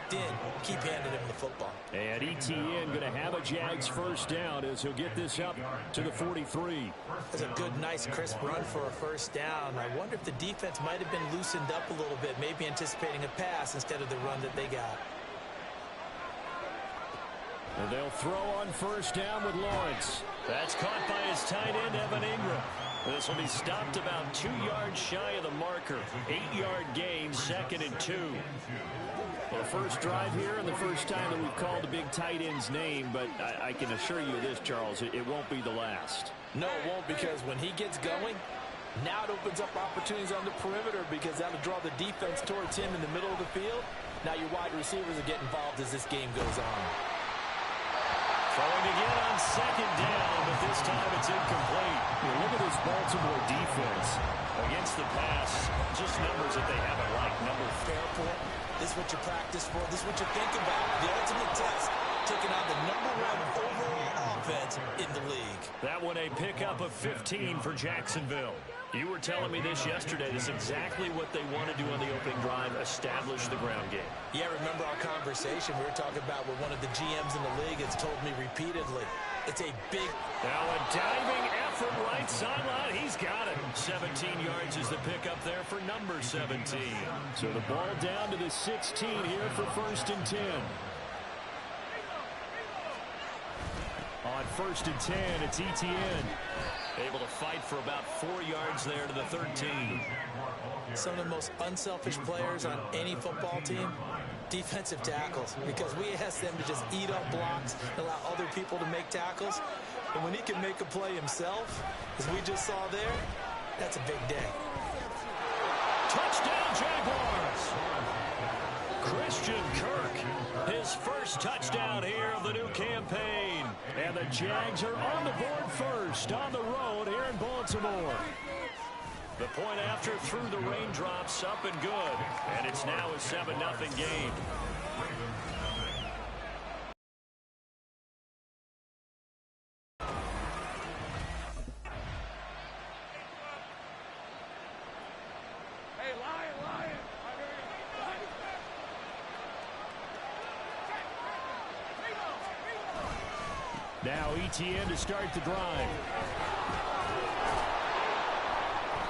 locked in. Keep handing him the football. And ETN going to have a Jags first down as he'll get this up to the 43. That's a good, nice, crisp run for a first down. I wonder if the defense might have been loosened up a little bit, maybe anticipating a pass instead of the run that they got. And they'll throw on first down with Lawrence. That's caught by his tight end, Evan Ingram. This will be stopped about 2 yards shy of the marker. 8-yard gain, 2nd and 2. Well, the first drive here and the first time that we've called the big tight end's name, but I can assure you this, Charles, it won't be the last. No, it won't, because when he gets going, now it opens up opportunities on the perimeter because that'll draw the defense towards him in the middle of the field. Now your wide receivers will get involved as this game goes on. Throwing again on 2nd down, but this time it's incomplete. Look at this Baltimore defense against the pass. Just numbers that they haven't liked. Number fair point. This is what you practice for. This is what you think about. The ultimate test, taking on the #1 overall offense in the league. That one a pickup of 15 for Jacksonville. You were telling me this yesterday. This is exactly what they want to do on the opening drive, establish the ground game. Yeah, remember our conversation? We were talking about what one of the GMs in the league has told me repeatedly. It's a big... Now a diving effort right sideline. He's got it. 17 yards is the pickup there for number 17. So the ball down to the 16 here for 1st and 10. On 1st and 10, it's ETN. Able to fight for about 4 yards there to the 13. Some of the most unselfish players on any football team, defensive tackles, because we ask them to just eat up blocks, allow other people to make tackles. And when he can make a play himself, as we just saw there, that's a big day. Touchdown, Jaguars! Christian Kirk, his first touchdown here of the new campaign. And the Jags are on the board first on the road here in Baltimore. The point after through the raindrops, up and good. And it's now a 7-0 game. Now ETN to start the drive.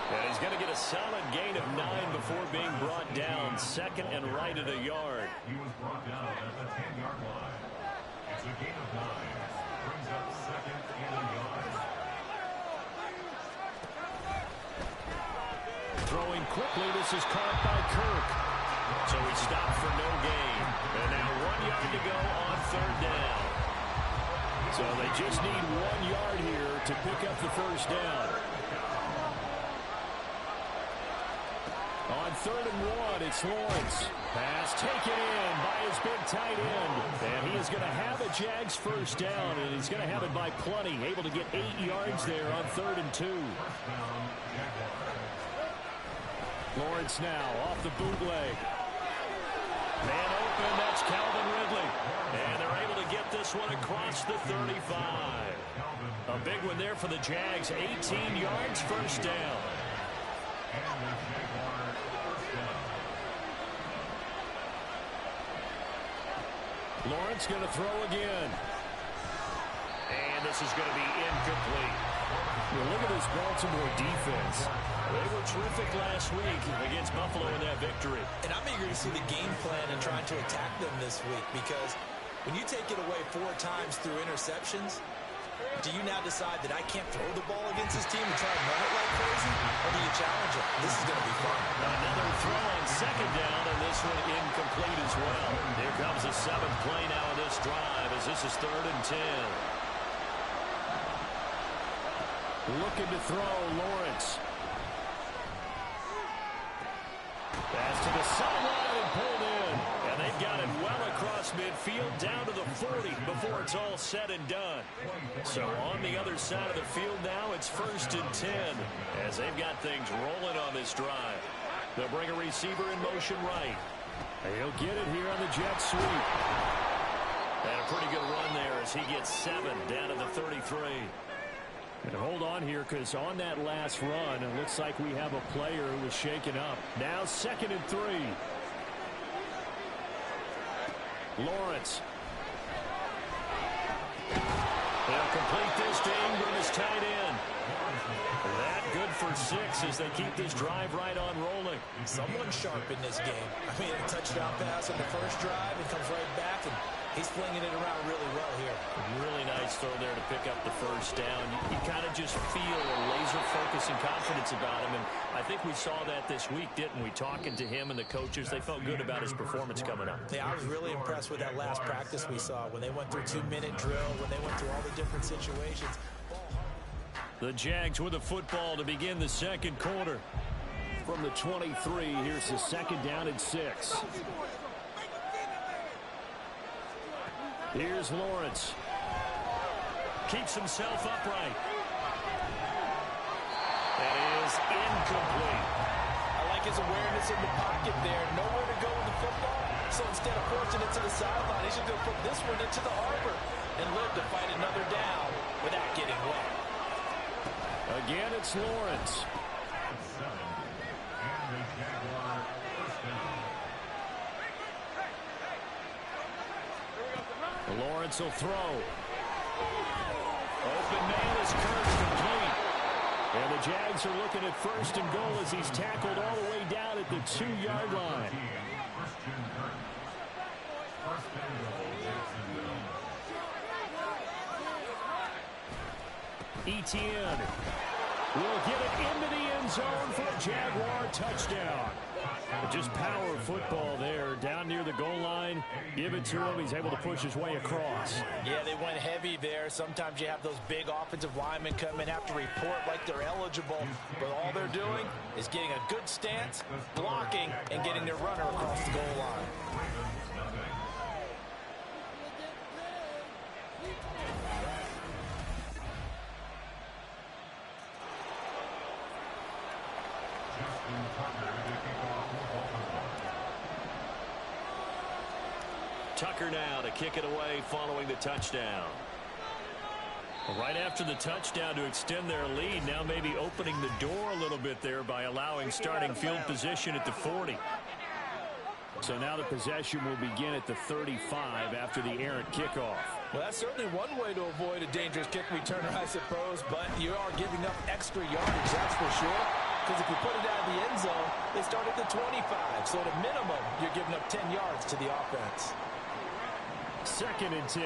And he's going to get a solid gain of 9 before being brought down. 2nd and right at a yard. He was brought down at the 10-yard line. It's a gain of 9. Brings up 2nd and a yard. Throwing quickly, this is caught by Kirk. So he stopped for no gain. And now 1 yard to go on 3rd down. So they just need 1 yard here to pick up the first down. On 3rd and 1, it's Lawrence. Pass taken in by his big tight end. And he is going to have a Jags first down, and he's going to have it by plenty. Able to get 8 yards there on 3rd and 2. Lawrence now off the bootleg. Man open, that's Calvin Ridley. And they're able to get this one across the 35. A big one there for the Jags. 18 yards, first down. Lawrence going to throw again. And this is going to be incomplete. Well, look at this Baltimore defense. They were terrific last week against Buffalo in that victory. And I'm eager to see the game plan and trying to attack them this week, because when you take it away 4 times through interceptions, do you now decide that I can't throw the ball against this team and try to run it like crazy? Or do you challenge it? This is going to be fun. Another throw on 2nd down, and this one incomplete as well. Here comes the 7th play now of this drive as this is 3rd and 10. Looking to throw, Lawrence. Pass to the sideline and pulled in. And they've got it well across midfield down to the 40 before it's all said and done. So on the other side of the field now, it's 1st and 10 as they've got things rolling on this drive. They'll bring a receiver in motion right. He'll get it here on the jet sweep. And a pretty good run there as he gets 7 down to the 33. And hold on here, because on that last run, it looks like we have a player who was shaken up. Now 2nd and 3. Lawrence. They'll complete this to Ingram as tight end. That good for 6 as they keep this drive right on rolling. Someone sharp in this game. I mean, a touchdown pass on the first drive. It comes right back, and he's flinging it around really well here. Really nice throw there to pick up the first down. You kind of just feel a laser focus and confidence about him, and I think we saw that this week, didn't we? Talking to him and the coaches, they felt good about his performance coming up. Yeah, I was really impressed with that last practice we saw when they went through 2-minute drill, when they went through all the different situations. The Jags with the football to begin the second quarter. From the 23, here's the second down and 6. Here's Lawrence. Keeps himself upright. That is incomplete. I like his awareness in the pocket there. Nowhere to go with the football. So instead of forcing it to the sideline, he's just going to put this one into the harbor and live to fight another down without getting wet. Again, it's Lawrence. Lawrence will throw. Open man is Kirk, complete. And the Jags are looking at first and goal as he's tackled all the way down at the 2-yard line. Etienne will get it into the end zone for a Jaguar touchdown. Just power football there down near the goal line. Give it to him. He's able to push his way across. Yeah, they went heavy there. Sometimes you have those big offensive linemen come in, have to report like they're eligible. But all they're doing is getting a good stance, blocking, and getting their runner across the goal line. Tucker now to kick it away following the touchdown. Right after the touchdown to extend their lead, now maybe opening the door a little bit there by allowing starting field position at the 40. So now the possession will begin at the 35 after the errant kickoff. Well, that's certainly one way to avoid a dangerous kick returner, I suppose, but you are giving up extra yardage, that's for sure. Because if you put it out of the end zone, they start at the 25. So at a minimum, you're giving up 10 yards to the offense. 2nd and 10.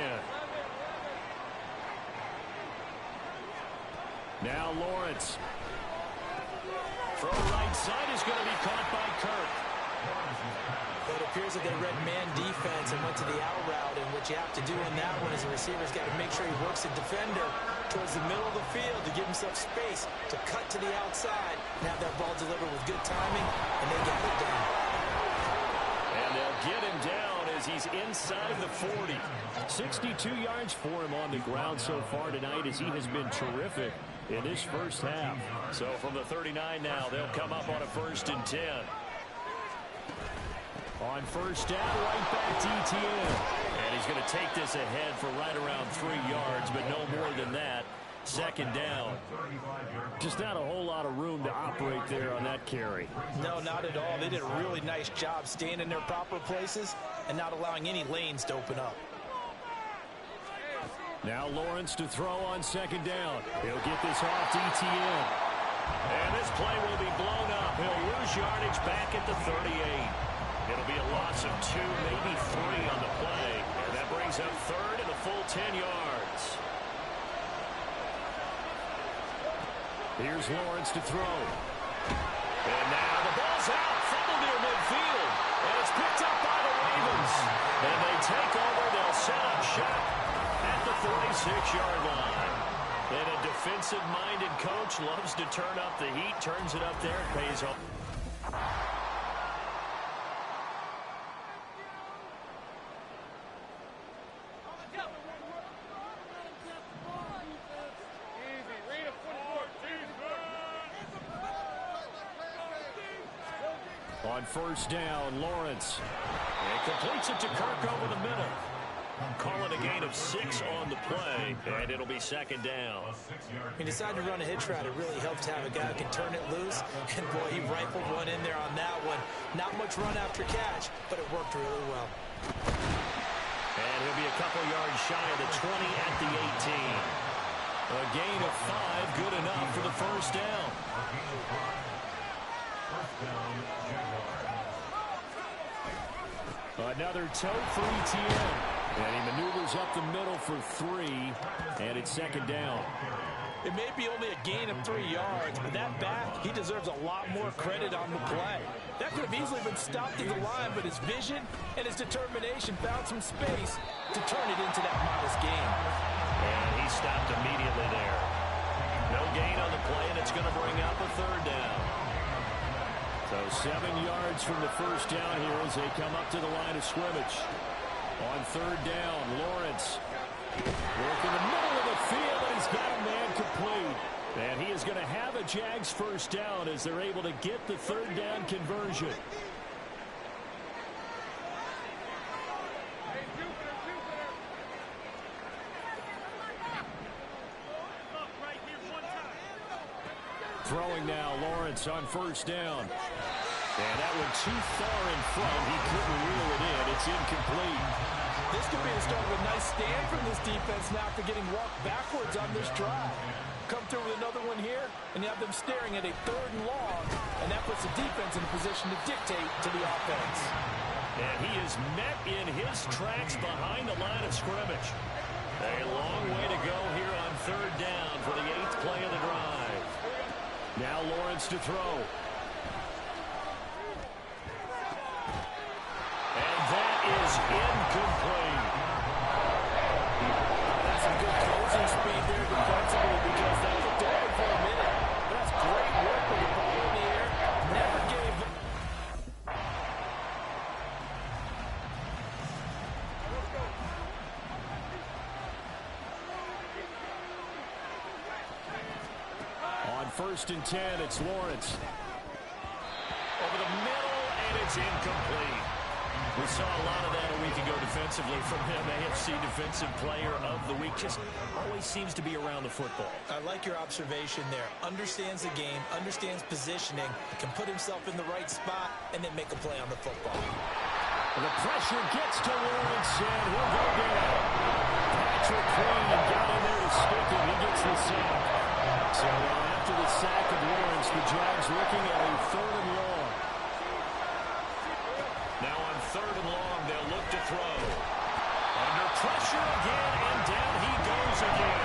Now Lawrence. Throw right side is going to be caught by Kirk. But it appears that they read man defense and went to the out route, and what you have to do in that one is the receiver's got to make sure he works the defender towards the middle of the field to give himself space to cut to the outside and have that ball delivered with good timing, and they got it done. And they'll get him down as he's inside the 40. 62 yards for him on the ground so far tonight as he has been terrific in this first half. So from the 39 now, they'll come up on a 1st and 10. On first down, right back to Etienne. And he's going to take this ahead for right around 3 yards, but no more than that. 2nd down. Just not a whole lot of room to operate there on that carry. No, not at all. They did a really nice job staying in their proper places and not allowing any lanes to open up. Now Lawrence to throw on 2nd down. He'll get this off to Etienne. And this play will be blown up. He'll lose yardage back at the 38. It'll be a loss of 2, maybe 3 on the play. And that brings up 3rd and a full 10 yards. Here's Lawrence to throw. And now the ball's out. Fumble near midfield. And it's picked up by the Ravens. And they take over. They'll set up shop at the 46-yard line. And a defensive-minded coach loves to turn up the heat. Turns it up there. Pays off. On first down, Lawrence. And completes it to Kirk over the middle. Call it a gain of 6 on the play, and it'll be 2nd down. He decided to run a hitch route. It really helped to have a guy who can turn it loose. And, boy, he rifled one in there on that one. Not much run after catch, but it worked really well. And he'll be a couple yards shy of the 20 at the 18. A gain of 5, good enough for the first down. Another toe for ETN. And he maneuvers up the middle for 3, and it's second down. It may be only a gain of 3 yards, but that back, he deserves a lot more credit on the play. That could have easily been stopped at the line, but his vision and his determination found some space to turn it into that modest gain. And he stopped immediately there. No gain on the play, and it's going to bring up a third down. So 7 yards from the first down here as they come up to the line of scrimmage. On third down, Lawrence working the middle of the field, and he's got a man complete. And he is going to have a Jags first down as they're able to get the third down conversion. Throwing now, Lawrence on first down. And that one too far in front. He couldn't reel it in. It's incomplete. This could be the start of a nice stand from this defense now after getting walked backwards on this drive. Come through with another one here, and you have them staring at a third and long, and that puts the defense in a position to dictate to the offense. And he is met in his tracks behind the line of scrimmage. A long way to go here on third down for the 8th play of the drive. Now Lawrence to throw. And that is incomplete. That's some good closing speed there defensively because that looked open for a minute. That's great work with the ball in the air. Never gave them. On 1st and 10, it's Lawrence. Over the middle, and it's incomplete. We saw a lot of that a week ago defensively from him. AFC Defensive Player of the Week. Just always seems to be around the football. I like your observation there. Understands the game, understands positioning, can put himself in the right spot, and then make a play on the football. The pressure gets to Lawrence, and he'll go down. Patrick Queen got in there to stick him. He gets the sack. So after the sack of Lawrence, the Jags looking at a third and long. Now on third and long, they'll look to throw. Under pressure again, and down he goes again.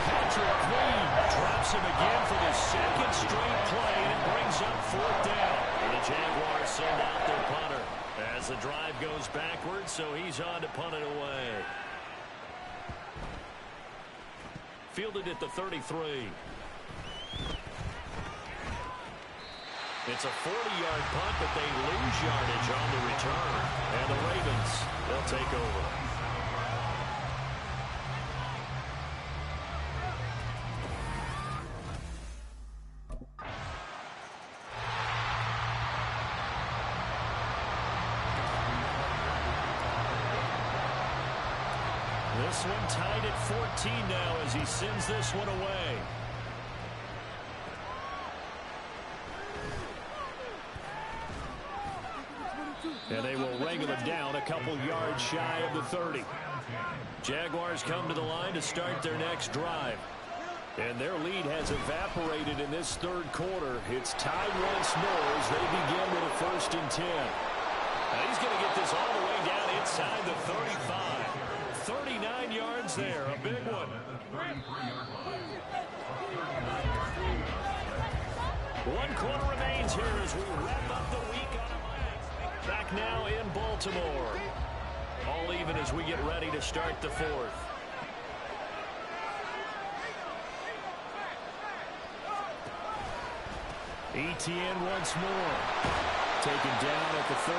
Patrick Queen drops him again for the second straight play, and it brings up fourth down. And the Jaguars send out their punter as the drive goes backwards, so he's on to punt it away. Fielded at the 33. It's a 40-yard punt, but they lose yardage on the return. And the Ravens, they'll take over. This one tied at 14 now as he sends this one away. And they will wrangle him down a couple yards shy of the 30. Jaguars come to the line to start their next drive. And their lead has evaporated in this third quarter. It's tied once more as they begin with a 1st and 10. Now he's going to get this all the way down inside the 35. 39 yards there, a big one. 1 quarter remains here as we wrap up the week on a mic. Back now in Baltimore. All even as we get ready to start the 4th. ETN once more. Taken down at the 30.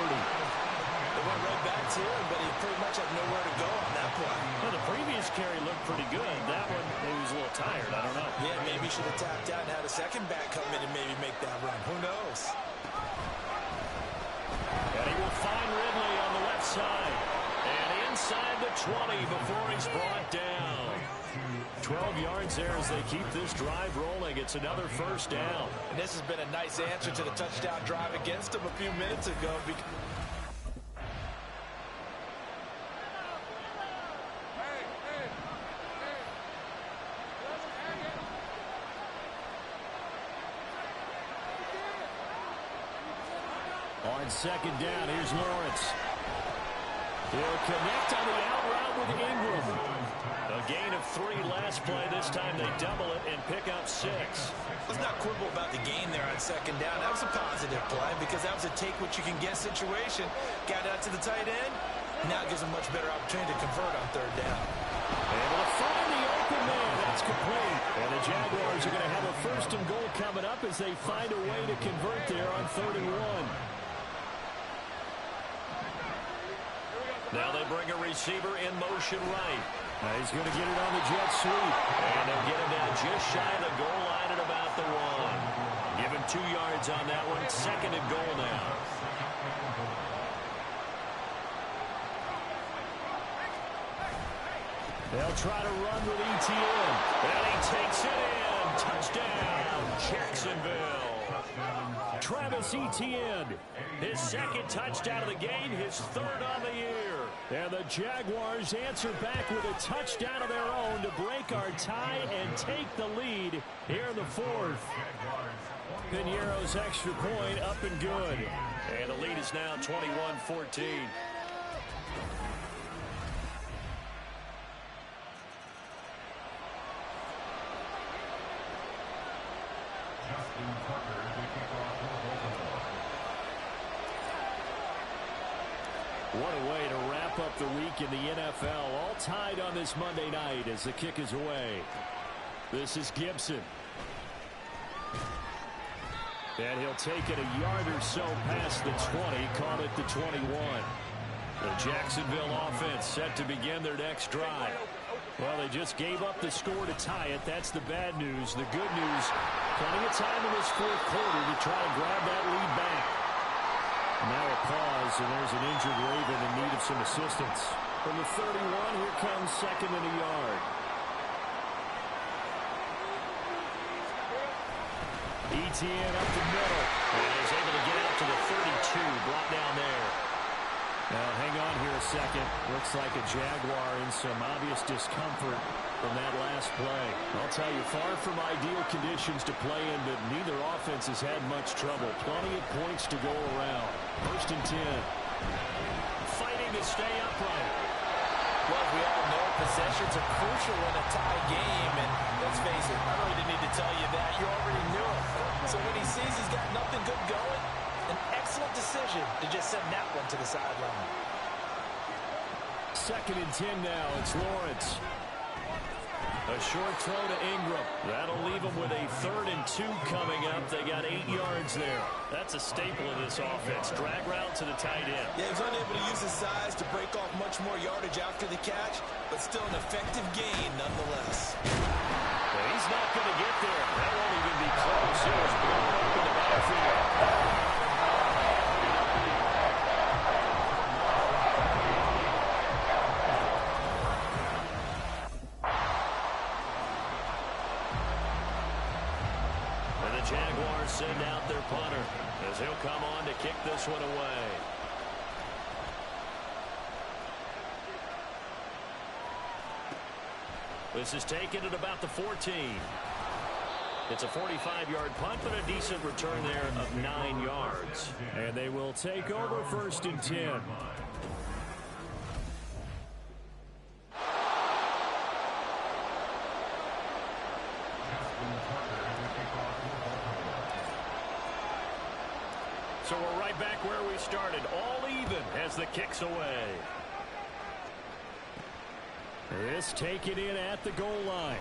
They went right back to him, but he pretty much had nowhere to go on that play. Well, the previous carry looked pretty good. That one, he was a little tired. I don't know. Yeah, maybe he should have tapped out and had a second back come in and maybe make that run. Who knows? And he will find Ridley on the left side. And inside the 20 before he's brought down. 12 yards there as they keep this drive rolling. It's another first down. And this has been a nice answer to the touchdown drive against him a few minutes ago. second down. Here's Lawrence. He'll connect on the out route with Ingram. A gain of 3 last play. This time they double it and pick up 6. Let's not quibble about the gain there on second down. That was a positive play because that was a take-what-you-can-get situation. Got it out to the tight end. Now it gives them much better opportunity to convert on third down. Able to find the open man. That's complete. And the Jaguars are going to have a first and goal coming up as they find a way to convert there on 3rd and 1. Now they bring a receiver in motion right. He's going to get it on the jet sweep. And they'll get him down just shy of the goal line at about the 1. Give him 2 yards on that one. 2nd and goal now. They'll try to run with ETN. And he takes it in. Touchdown, Jacksonville. Travis Etienne, his 2nd touchdown of the game, his 3rd on the year. And the Jaguars answer back with a touchdown of their own to break our tie and take the lead here in the 4th. Piñeiro's extra point up and good. And the lead is now 21-14. What a way to wrap up the week in the NFL. All tied on this Monday night as the kick is away. This is Gibson. And he'll take it a yard or so past the 20. Call it the 21. The Jacksonville offense set to begin their next drive. Well, they just gave up the score to tie it. That's the bad news. The good news, plenty of time in this 4th quarter to try and grab that lead back. Now a pause, and there's an injured Raven in need of some assistance. From the 31, here comes 2nd and a yard. Etienne up the middle. And is able to get out to the 32, brought down there. Now hang on here a second. Looks like a Jaguar in some obvious discomfort from that last play. I'll tell you, far from ideal conditions to play in, but neither offense has had much trouble. Plenty of points to go around. 1st and 10. Fighting to stay upright. Well, we all know possessions are crucial in a tie game, and let's face it, I really didn't need to tell you that. You already knew it. So when he sees he's got nothing good going, an excellent decision to just send that one to the sideline. 2nd and 10 now. It's Lawrence. A short throw to Ingram. That'll leave them with a 3rd and 2 coming up. They got 8 yards there. That's a staple of this offense. Drag route to the tight end. Yeah, he's unable to use his size to break off much more yardage after the catch, but still an effective gain nonetheless. Well, he's not going to get there. That won't even be close. It was blown up in the backfield. Jaguars send out their punter as he'll come on to kick this one away. This is taken at about the 14. It's a 45-yard punt, but a decent return there of 9 yards. And they will take over 1st and 10. So we're right back where we started, all even as the kick's away. This taken in at the goal line.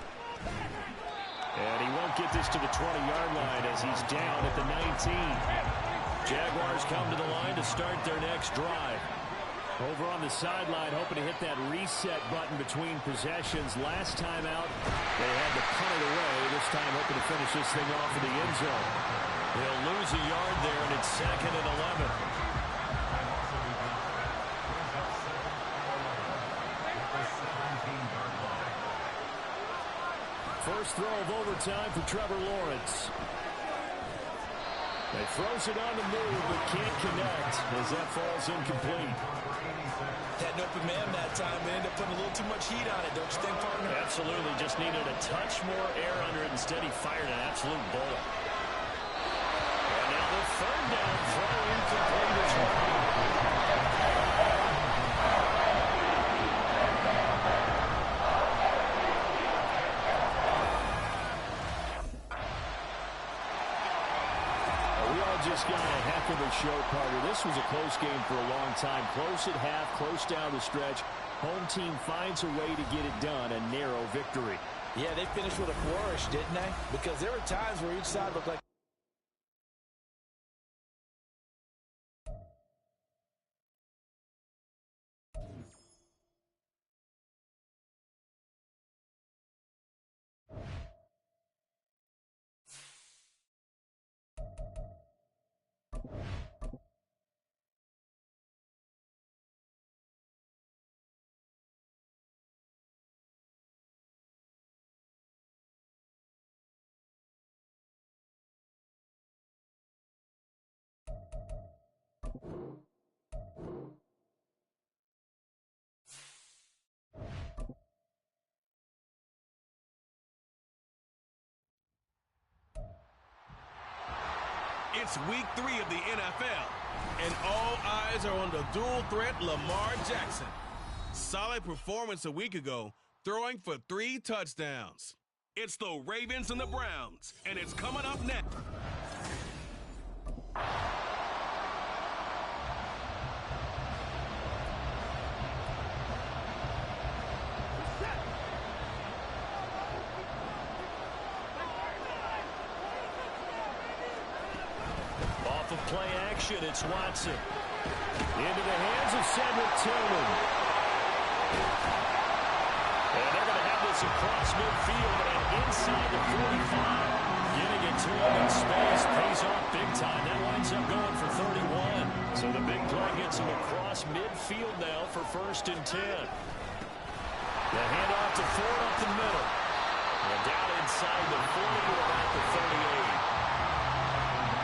And he won't get this to the 20-yard line as he's down at the 19. Jaguars come to the line to start their next drive. Over on the sideline, hoping to hit that reset button between possessions. Last time out, they had to punt it away. This time hoping to finish this thing off in the end zone. He'll lose a yard there, and it's 2nd and 11. First throw of overtime for Trevor Lawrence. They throws it on the move, but can't connect as that falls incomplete. Had an open man that time, but ended up putting a little too much heat on it, don't you think, partner? Absolutely. Just needed a touch more air under it. Instead, he fired an absolute bullet. And now they'll third down throw incomplete as well. We all just got a heck of a show, Carter. This was a close game for a long time. Close at half, close down the stretch. Home team finds a way to get it done, a narrow victory. Yeah, they finished with a flourish, didn't they? Because there were times where each side looked like It's week 3 of the NFL, and all eyes are on the dual threat Lamar Jackson. Solid performance a week ago, throwing for 3 touchdowns. It's the Ravens and the Browns, and it's coming up next. Off of play action, it's Watson. Into the hands of Cedric Tillman. And they're going to have this across midfield and inside the 45. Getting it to him in space pays off big time. That winds up going for 31. So the big play gets him across midfield now for 1st and 10. The handoff to Ford up the middle. And down inside the 40 to about the 38.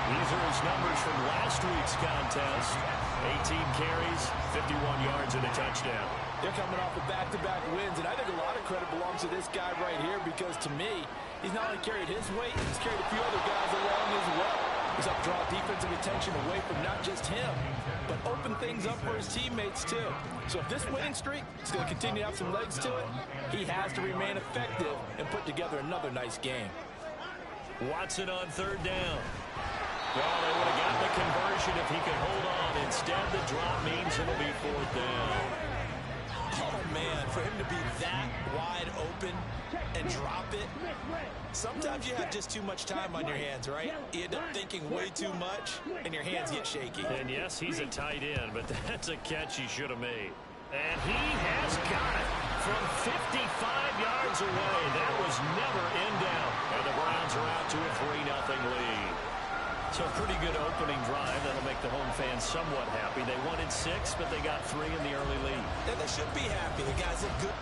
These are his numbers from last week's contest. 18 carries, 51 yards, and a touchdown. they're coming off of back-to-back wins, and I think a lot of credit belongs to this guy right here because, to me, he's not only carried his weight, he's carried a few other guys along as well. He's helped draw defensive attention away from not just him, but open things up for his teammates, too. So if this winning streak is going to continue to have some legs to it, he has to remain effective and put together another nice game. Watson on 3rd down. Well, they would have gotten the conversion if he could hold on. Instead, the drop means it'll be 4th down. Oh, man, for him to be that wide open and drop it. Sometimes you have just too much time on your hands, right? You end up thinking way too much, and your hands get shaky. And, yes, he's a tight end, but that's a catch he should have made. And he has got it from 55 yards away. That was never in doubt. And the Browns are out to a 3-0 lead. So a pretty good opening drive. That'll make the home fans somewhat happy. They wanted 6, but they got 3 in the early lead. And they should be happy. The guys look good.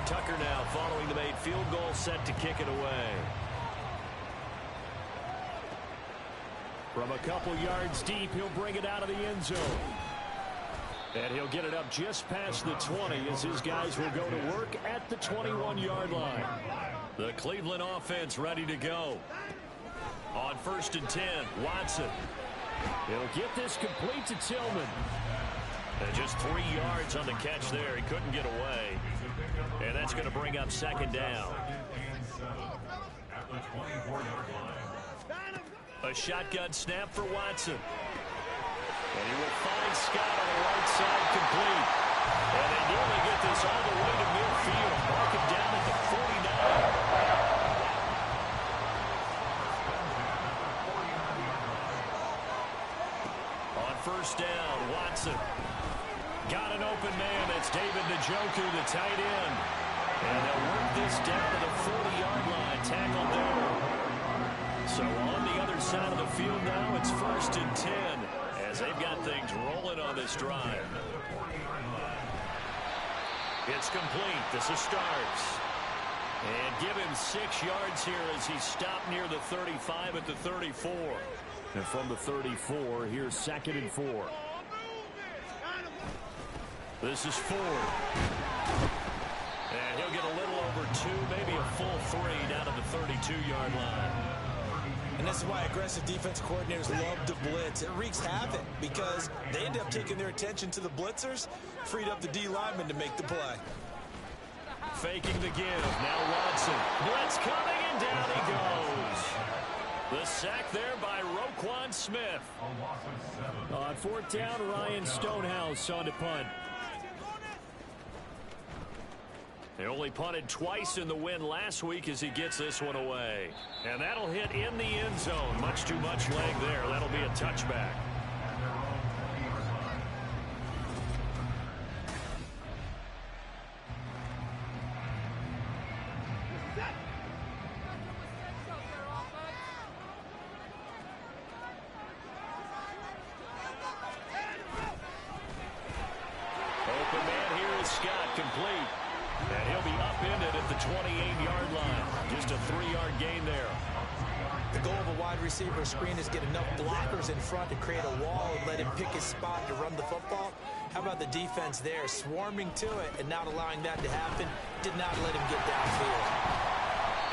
Tucker now following the made field goal, set to kick it away. From a couple yards deep, he'll bring it out of the end zone. And he'll get it up just past the 20 as his guys will go to work at the 21-yard line. The Cleveland offense ready to go. On 1st and 10, Watson. He'll get this complete to Tillman. And just 3 yards on the catch there. He couldn't get away. And that's going to bring up 2nd down. A shotgun snap for Watson. And he will find Scott on the right side complete. And they nearly get this all the way to midfield. Mark him down at the 49. On 1st down, Watson. Got an open man. That's David Njoku, the tight end. And they'll work this down to the 40-yard line. Tackled there. So on the other side of the field now, it's 1st and 10 as they've got things rolling on this drive. It's complete. This is starts. And give him 6 yards here as he stopped near the 35 at the 34. And from the 34, here's 2nd and 4. This is Ford. And he'll get a little over 2, maybe a full 3 down to the 32-yard line. And this is why aggressive defense coordinators love to blitz. It wreaks havoc because they end up taking their attention to the blitzers, freed up the D lineman to make the play. Faking the give. Now Watson. Blitz coming, and down he goes. The sack there by Roquan Smith. On 4th down, Ryan Stonehouse on to punt. He only punted twice in the win last week as he gets this one away. And that'll hit in the end zone. Much too much leg there. That'll be a touchback. Open man here is Scott, complete. And he'll be upended at the 28-yard line. Just a 3-yard gain there. The goal of a wide receiver screen is get enough blockers in front to create a wall and let him pick his spot to run the football. How about the defense there, swarming to it and not allowing that to happen? Did not let him get downfield.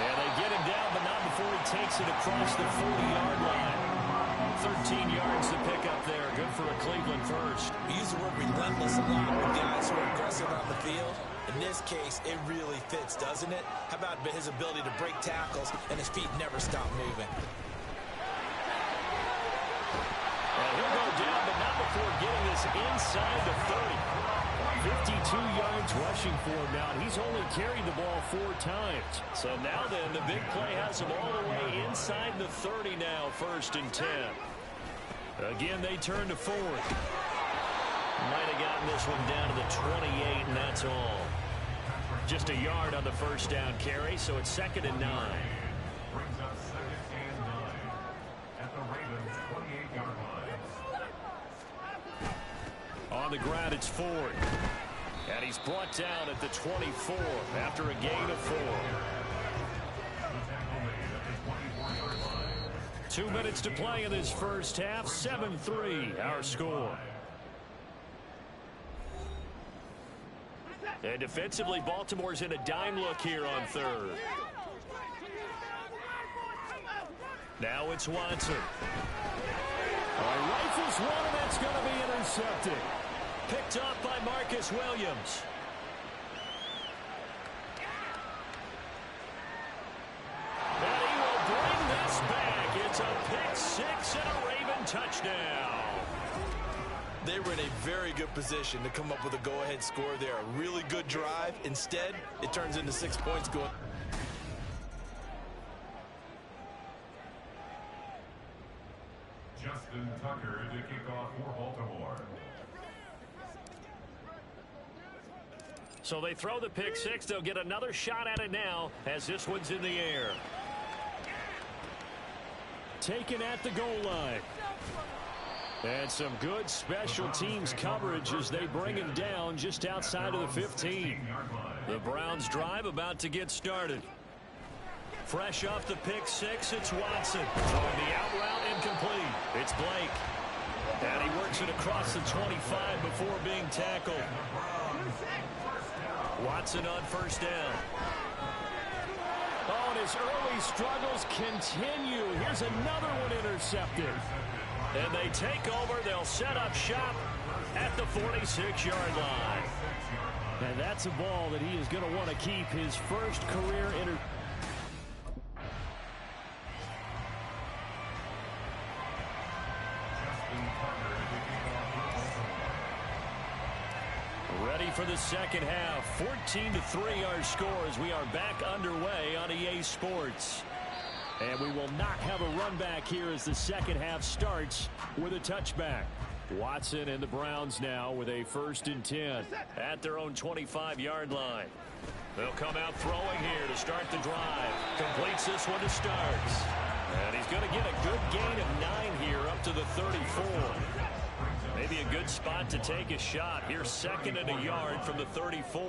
And they get him down, but not before he takes it across the 40-yard line. 13 yards to pick up there. Good for a Cleveland first. We use the word relentless a lot with guys who are aggressive on the field. In this case, it really fits, doesn't it? How about his ability to break tackles and his feet never stop moving? And he'll go down, but not before getting this inside the 30. 52 yards rushing for him now. He's only carried the ball 4 times. So now then, the big play has him all the way inside the 30 now, 1st and 10. Again, they turn to Ford. Might have gotten this one down to the 28, and that's all. Just a yard on the 1st down carry, so it's 2nd and 9. Brings up 2nd and 9 at the Ravens' 28-yard line. On the ground, it's Ford. And he's brought down at the 24 after a gain of 4. 2 minutes to play in this first half. 7-3, our score. And defensively, Baltimore's in a dime look here on 3rd. Now it's Watson. Rifles one, and that's going to be intercepted. Picked up by Marcus Williams. And he will bring this back. It's a pick 6 and a Raven touchdown. They were in a very good position to come up with a go-ahead score there. A really good drive. Instead, it turns into 6 points going. Justin Tucker to kick off for Baltimore. So they throw the pick 6. They'll get another shot at it now as this one's in the air. Taken at the goal line. And some good special teams coverage as they bring him down just outside of the 15. The Browns drive about to get started. Fresh off the pick 6, it's Watson. Throwing the out route incomplete. It's Blake. And he works it across the 25 before being tackled. Watson on 1st down. Oh, and his early struggles continue. Here's another one intercepted. And they take over. They'll set up shop at the 46-yard line. And that's a ball that he is going to want to keep, his first career Ready for the second half. 14-3 our score as we are back underway on EA Sports. And we will not have a run back here as the second half starts with a touchback. Watson and the Browns now with a 1st and 10. At their own 25-yard line. They'll come out throwing here to start the drive. Completes this one to Starks. And he's going to get a good gain of 9 here up to the 34. Maybe a good spot to take a shot. Here's 2nd and a yard from the 34.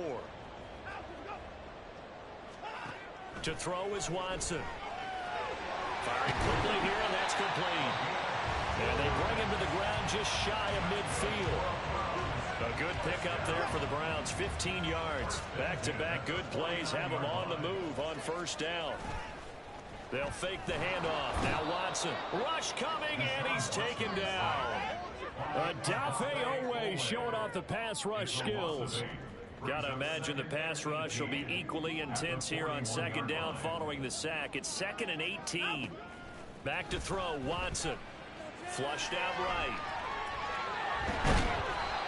To throw is Watson. Firing quickly here, and that's complete. And they bring him to the ground just shy of midfield. A good pickup there for the Browns, 15 yards. Back-to-back good plays have them on the move on first down. They'll fake the handoff. Now Watson. Rush coming, and he's taken down. Adafe Owe showing off the pass rush skills. Got to imagine the pass rush will be equally intense here on second down following the sack. It's 2nd and 18. Back to throw, Watson. Flushed out right.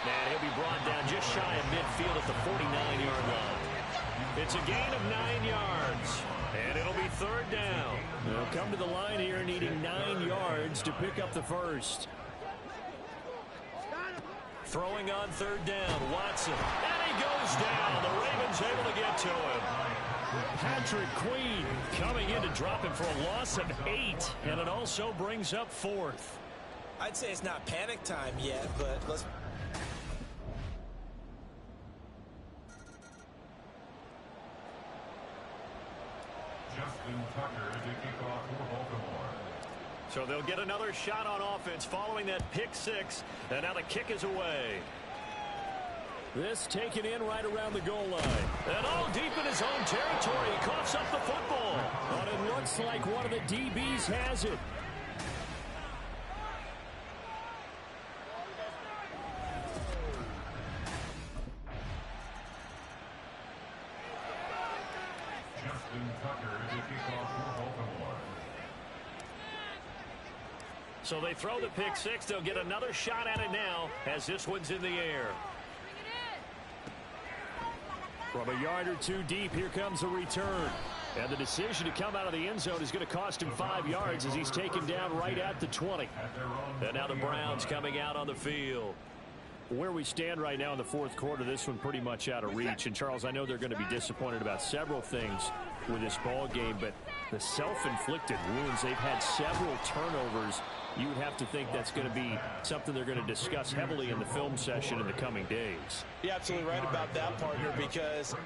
And he'll be brought down just shy of midfield at the 49-yard line. It's a gain of 9 yards. And it'll be 3rd down. They'll come to the line here needing 9 yards to pick up the first. Throwing on 3rd down, Watson. And he goes down. The Ravens able to get to him. Patrick Queen coming in to drop him for a loss of 8. And it also brings up 4th. I'd say it's not panic time yet, but let's... So they'll get another shot on offense following that pick 6. And now the kick is away. This taken in right around the goal line. And all deep in his own territory. He coughs up the football. But it looks like one of the DBs has it. So they throw the pick 6. They'll get another shot at it now as this one's in the air. From a yard or 2 deep, here comes a return. And the decision to come out of the end zone is going to cost him 5 yards as he's taken down right at the 20. And now the Browns coming out on the field. Where we stand right now in the 4th quarter, this one pretty much out of reach. And, Charles, I know they're going to be disappointed about several things with this ball game, but the self-inflicted wounds, they've had several turnovers. You would have to think that's going to be something they're going to discuss heavily in the film session in the coming days. You're absolutely right about that, partner, because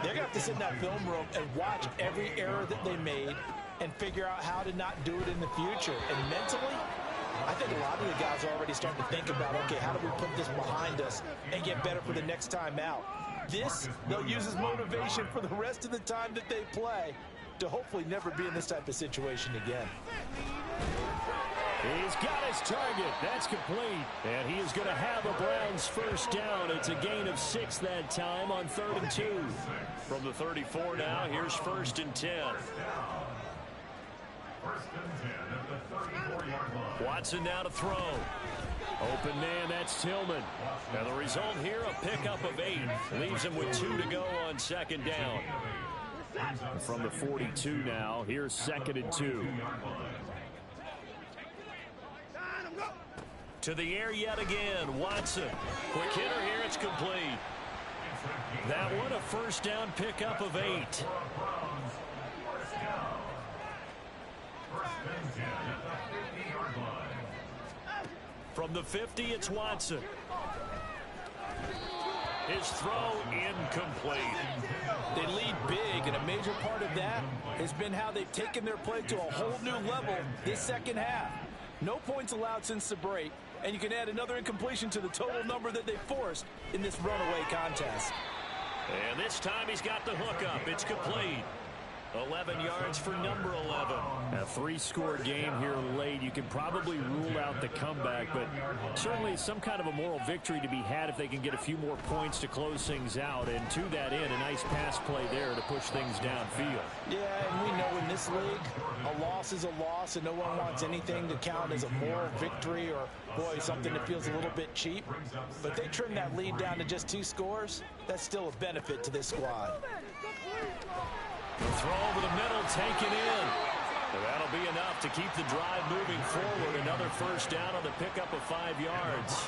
they're going to have to sit in that film room and watch every error that they made and figure out how to not do it in the future. And mentally, I think a lot of the guys are already starting to think about, okay, how do we put this behind us and get better for the next time out? This, they'll use as motivation for the rest of the time that they play to hopefully never be in this type of situation again. He's got his target. That's complete. And he is going to have a Browns first down. It's a gain of 6 that time on 3rd and 2. From the 34 now, here's 1st and 10. Watson now to throw. Open man, that's Tillman. And the result here, a pickup of 8. Leaves him with 2 to go on 2nd down. From the 42 now, here's 2nd and 2. To the air yet again, Watson. Quick hitter here, it's complete. That one, a first down pickup of 8. From the 50, it's Watson. His throw incomplete. They lead big, and a major part of that has been how they've taken their play to a whole new level this second half. No points allowed since the break, and you can add another incompletion to the total number that they forced in this runaway contest. And this time he's got the hookup. It's complete. 11 yards for number 11. A 3-score game here late. You can probably rule out the comeback, but certainly some kind of a moral victory to be had if they can get a few more points to close things out. And to that end, a nice pass play there to push things downfield. Yeah, and we know in this league, a loss is a loss, and no one wants anything to count as a moral victory or, boy, something that feels a little bit cheap. But they trim that lead down to just 2 scores. That's still a benefit to this squad. The throw over the middle, taken in. And that'll be enough to keep the drive moving forward. Another first down on the pickup of 5 yards.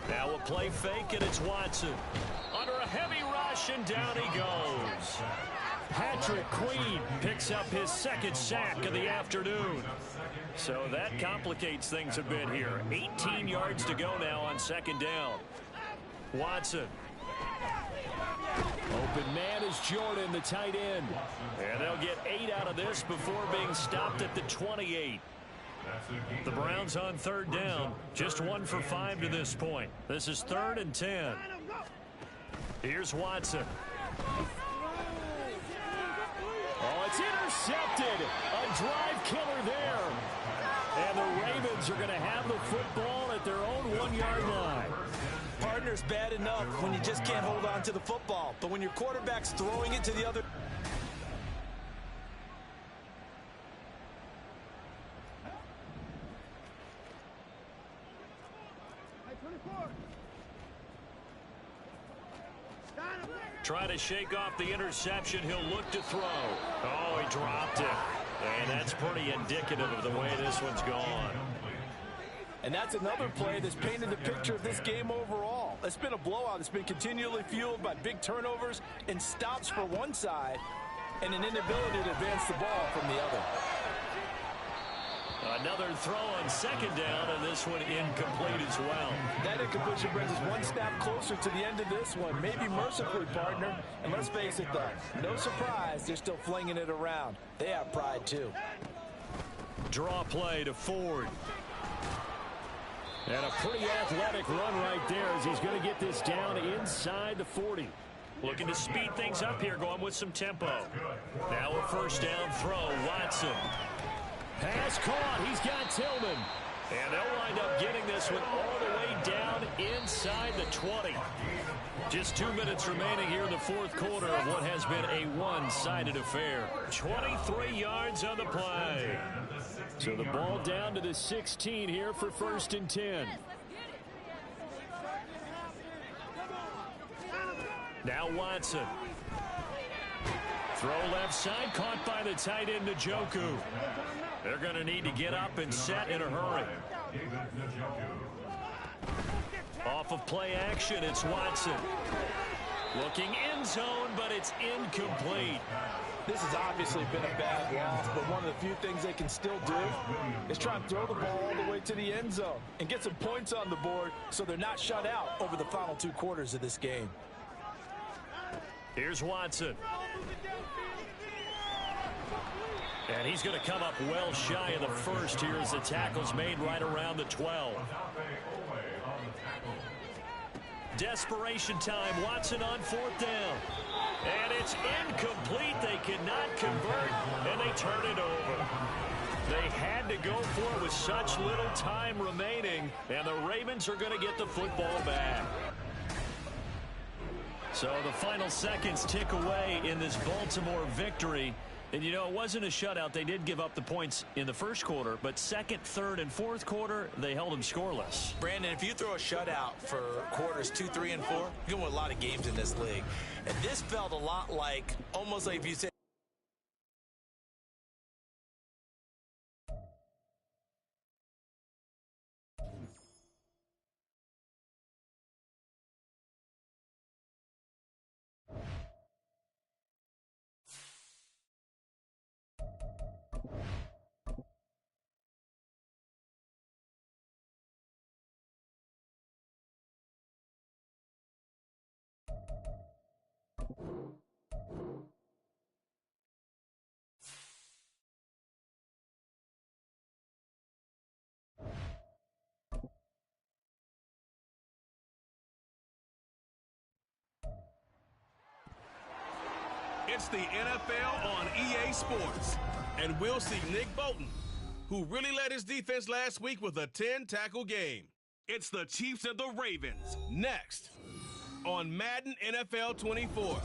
Now a play fake, and it's Watson. Under a heavy rush, and down he goes. Patrick Queen picks up his 2nd sack of the afternoon. So that complicates things a bit here. 18 yards to go now on 2nd down. Watson. Open man is Jordan, the tight end. And they'll get 8 out of this before being stopped at the 28. The Browns on third down. Just 1 for 5 to this point. This is 3rd and 10. Here's Watson. Oh, it's intercepted. A drive killer there. And the Ravens are going to have the football at their own 1-yard line. Partner's bad enough when you just can't hold on to the football. But when your quarterback's throwing it to the other... Trying to shake off the interception. He'll look to throw. Oh, he dropped it. And that's pretty indicative of the way this one's gone. And that's another play that's painted the picture of this game overall. It's been a blowout. It's been continually fueled by big turnovers and stops for one side and an inability to advance the ball from the other. Another throw on 2nd down, and this one incomplete as well. That incompletion brings us one step closer to the end of this one. Maybe mercifully, partner. And let's face it, though, no surprise, they're still flinging it around. They have pride, too. Draw play to Ford. And a pretty athletic run right there as he's going to get this down inside the 40. Looking to speed things up here, going with some tempo. Now a 1st down throw, Watson. Pass caught. He's got Tillman. And they'll wind up getting this one all the way down inside the 20. Just 2 minutes remaining here in the 4th quarter of what has been a one-sided affair. 23 yards on the play. So the ball down to the 16 here for 1st and 10. Now Watson. Throw left side, caught by the tight end Njoku. They're going to need to get up and set in a hurry. Off of play action, it's Watson. Looking end zone, but it's incomplete. This has obviously been a bad loss, but one of the few things they can still do is try and throw the ball all the way to the end zone and get some points on the board so they're not shut out over the final 2 quarters of this game. Here's Watson. And he's going to come up well shy of the first here as the tackle's made right around the 12. Desperation time. Watson on 4th down. And it's incomplete. They cannot convert, and they turn it over. They had to go for it with such little time remaining, and the Ravens are going to get the football back. So the final seconds tick away in this Baltimore victory. And, you know, it wasn't a shutout. They did give up the points in the 1st quarter, but 2nd, 3rd, and 4th quarter, they held them scoreless. Brandon, if you throw a shutout for quarters 2, 3, and 4, you're going to win a lot of games in this league. And this felt a lot like, almost like if you said, It's the NFL on EA Sports. And we'll see Nick Bolton, who really led his defense last week with a 10-tackle game. It's the Chiefs and the Ravens next on Madden NFL 24.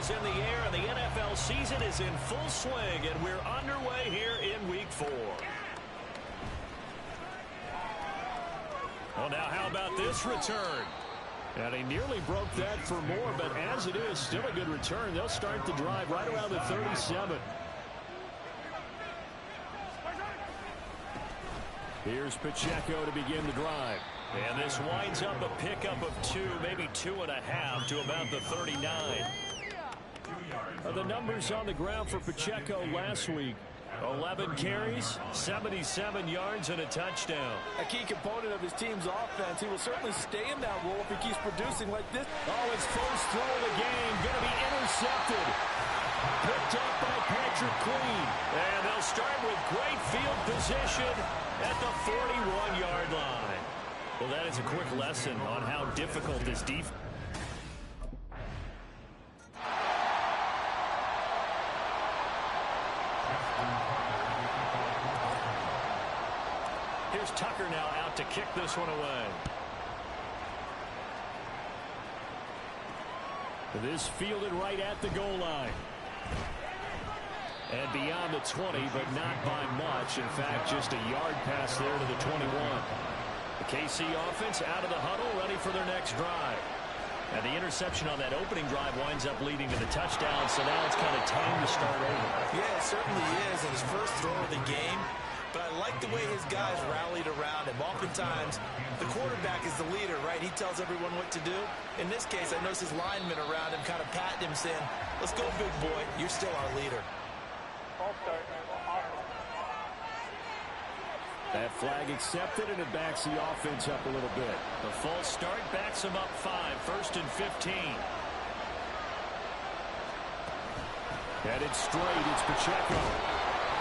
In the air, and the NFL season is in full swing, and we're underway here in Week 4. Well, now how about this return? And he nearly broke that for more, but as it is, still a good return. They'll start the drive right around the 37. Here's Pacheco to begin the drive. And this winds up a pickup of 2, maybe 2.5 to about the 39. The numbers on the ground for Pacheco last week. 11 carries, 77 yards, and a touchdown. A key component of his team's offense. He will certainly stay in that role if he keeps producing like this. Oh, his first throw of the game going to be intercepted. Picked up by Patrick Queen. And they'll start with great field position at the 41-yard line. Well, that is a quick lesson on how difficult this defense. Here's Tucker now out to kick this one away. This fielded right at the goal line. And beyond the 20, but not by much. In fact, just a yard pass there to the 21. The KC offense out of the huddle, ready for their next drive. And the interception on that opening drive winds up leading to the touchdown, so now it's kind of time to start over. Yeah, it certainly is, and his first throw of the game. But I like the way his guys rallied around him. Oftentimes, the quarterback is the leader, right? He tells everyone what to do. In this case, I noticed his linemen around him kind of patting him, saying, let's go, big boy. You're still our leader. That flag accepted, and it backs the offense up a little bit. The false start backs them up 5, 1st and 15. Headed straight, it's Pacheco.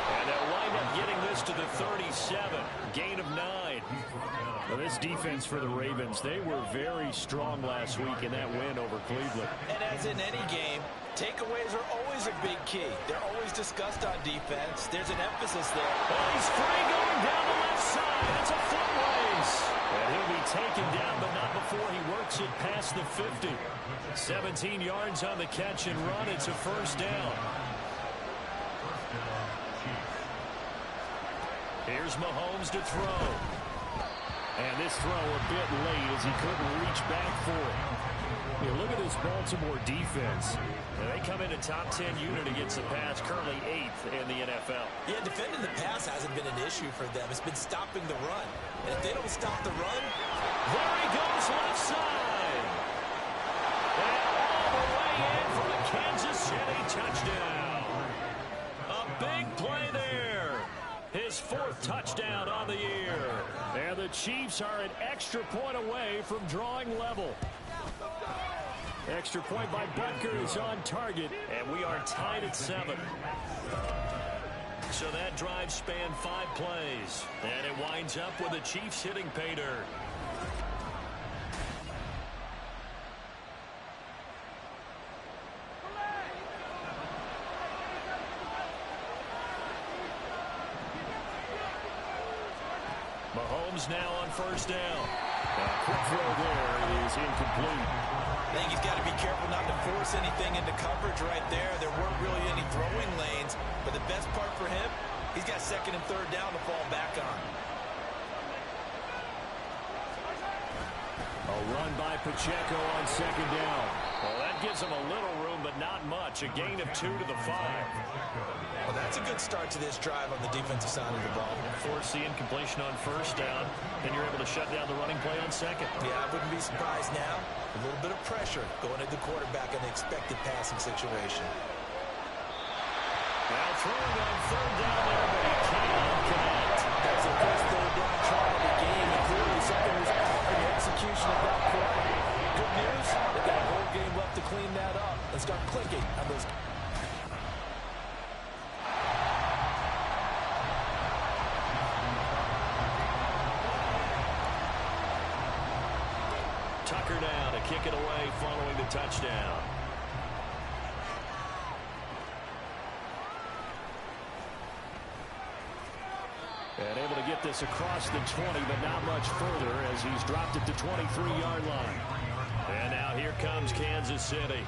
And they'll wind up getting this to the 37. Gain of 9. Well, this defense for the Ravens, they were very strong last week in that win over Cleveland. And as in any game, takeaways are always a big key. They're always discussed on defense. There's an emphasis there. Oh, he's free going down the left side. It's a foot race. And he'll be taken down, but not before he works it past the 50. 17 yards on the catch and run. It's a first down. Here's Mahomes to throw. And this throw a bit late as he couldn't reach back for it. You look at this Baltimore defense. They come in a top 10 unit against the pass, currently 8th in the NFL. Yeah, defending the pass hasn't been an issue for them. It's been stopping the run. And if they don't stop the run, there he goes left side. And all the way in for the Kansas City touchdown. A big play there. His 4th touchdown on the year. And the Chiefs are an extra point away from drawing level. Extra point by Butker is on target, and we are tied at 7. So that drive spanned 5 plays, and it winds up with the Chiefs hitting pay dirt. Mahomes now on first down. A quick throw there is incomplete. I think he's got to be careful not to force anything into coverage right there. There weren't really any throwing lanes, but the best part for him, he's got 2nd and 3rd down to fall back on. A run by Pacheco on 2nd down. Well, that gives him a little room, but not much. A gain of 2 to the 5. Well, that's a good start to this drive on the defensive side of the ball. Force the incompletion on first down, and you're able to shut down the running play on 2nd. Yeah, I wouldn't be surprised now. A little bit of pressure going at the quarterback in the expected passing situation. Now throwing on 3rd down there, but he cannot connect. That's the first 3rd down try of the game, and clearly something was off in the execution of that play. Good news, they've got a whole game left to clean that up and start clicking on those. Tucker now to kick it away following the touchdown. And able to get this across the 20, but not much further as he's dropped it to 23-yard line. And now here comes Kansas City.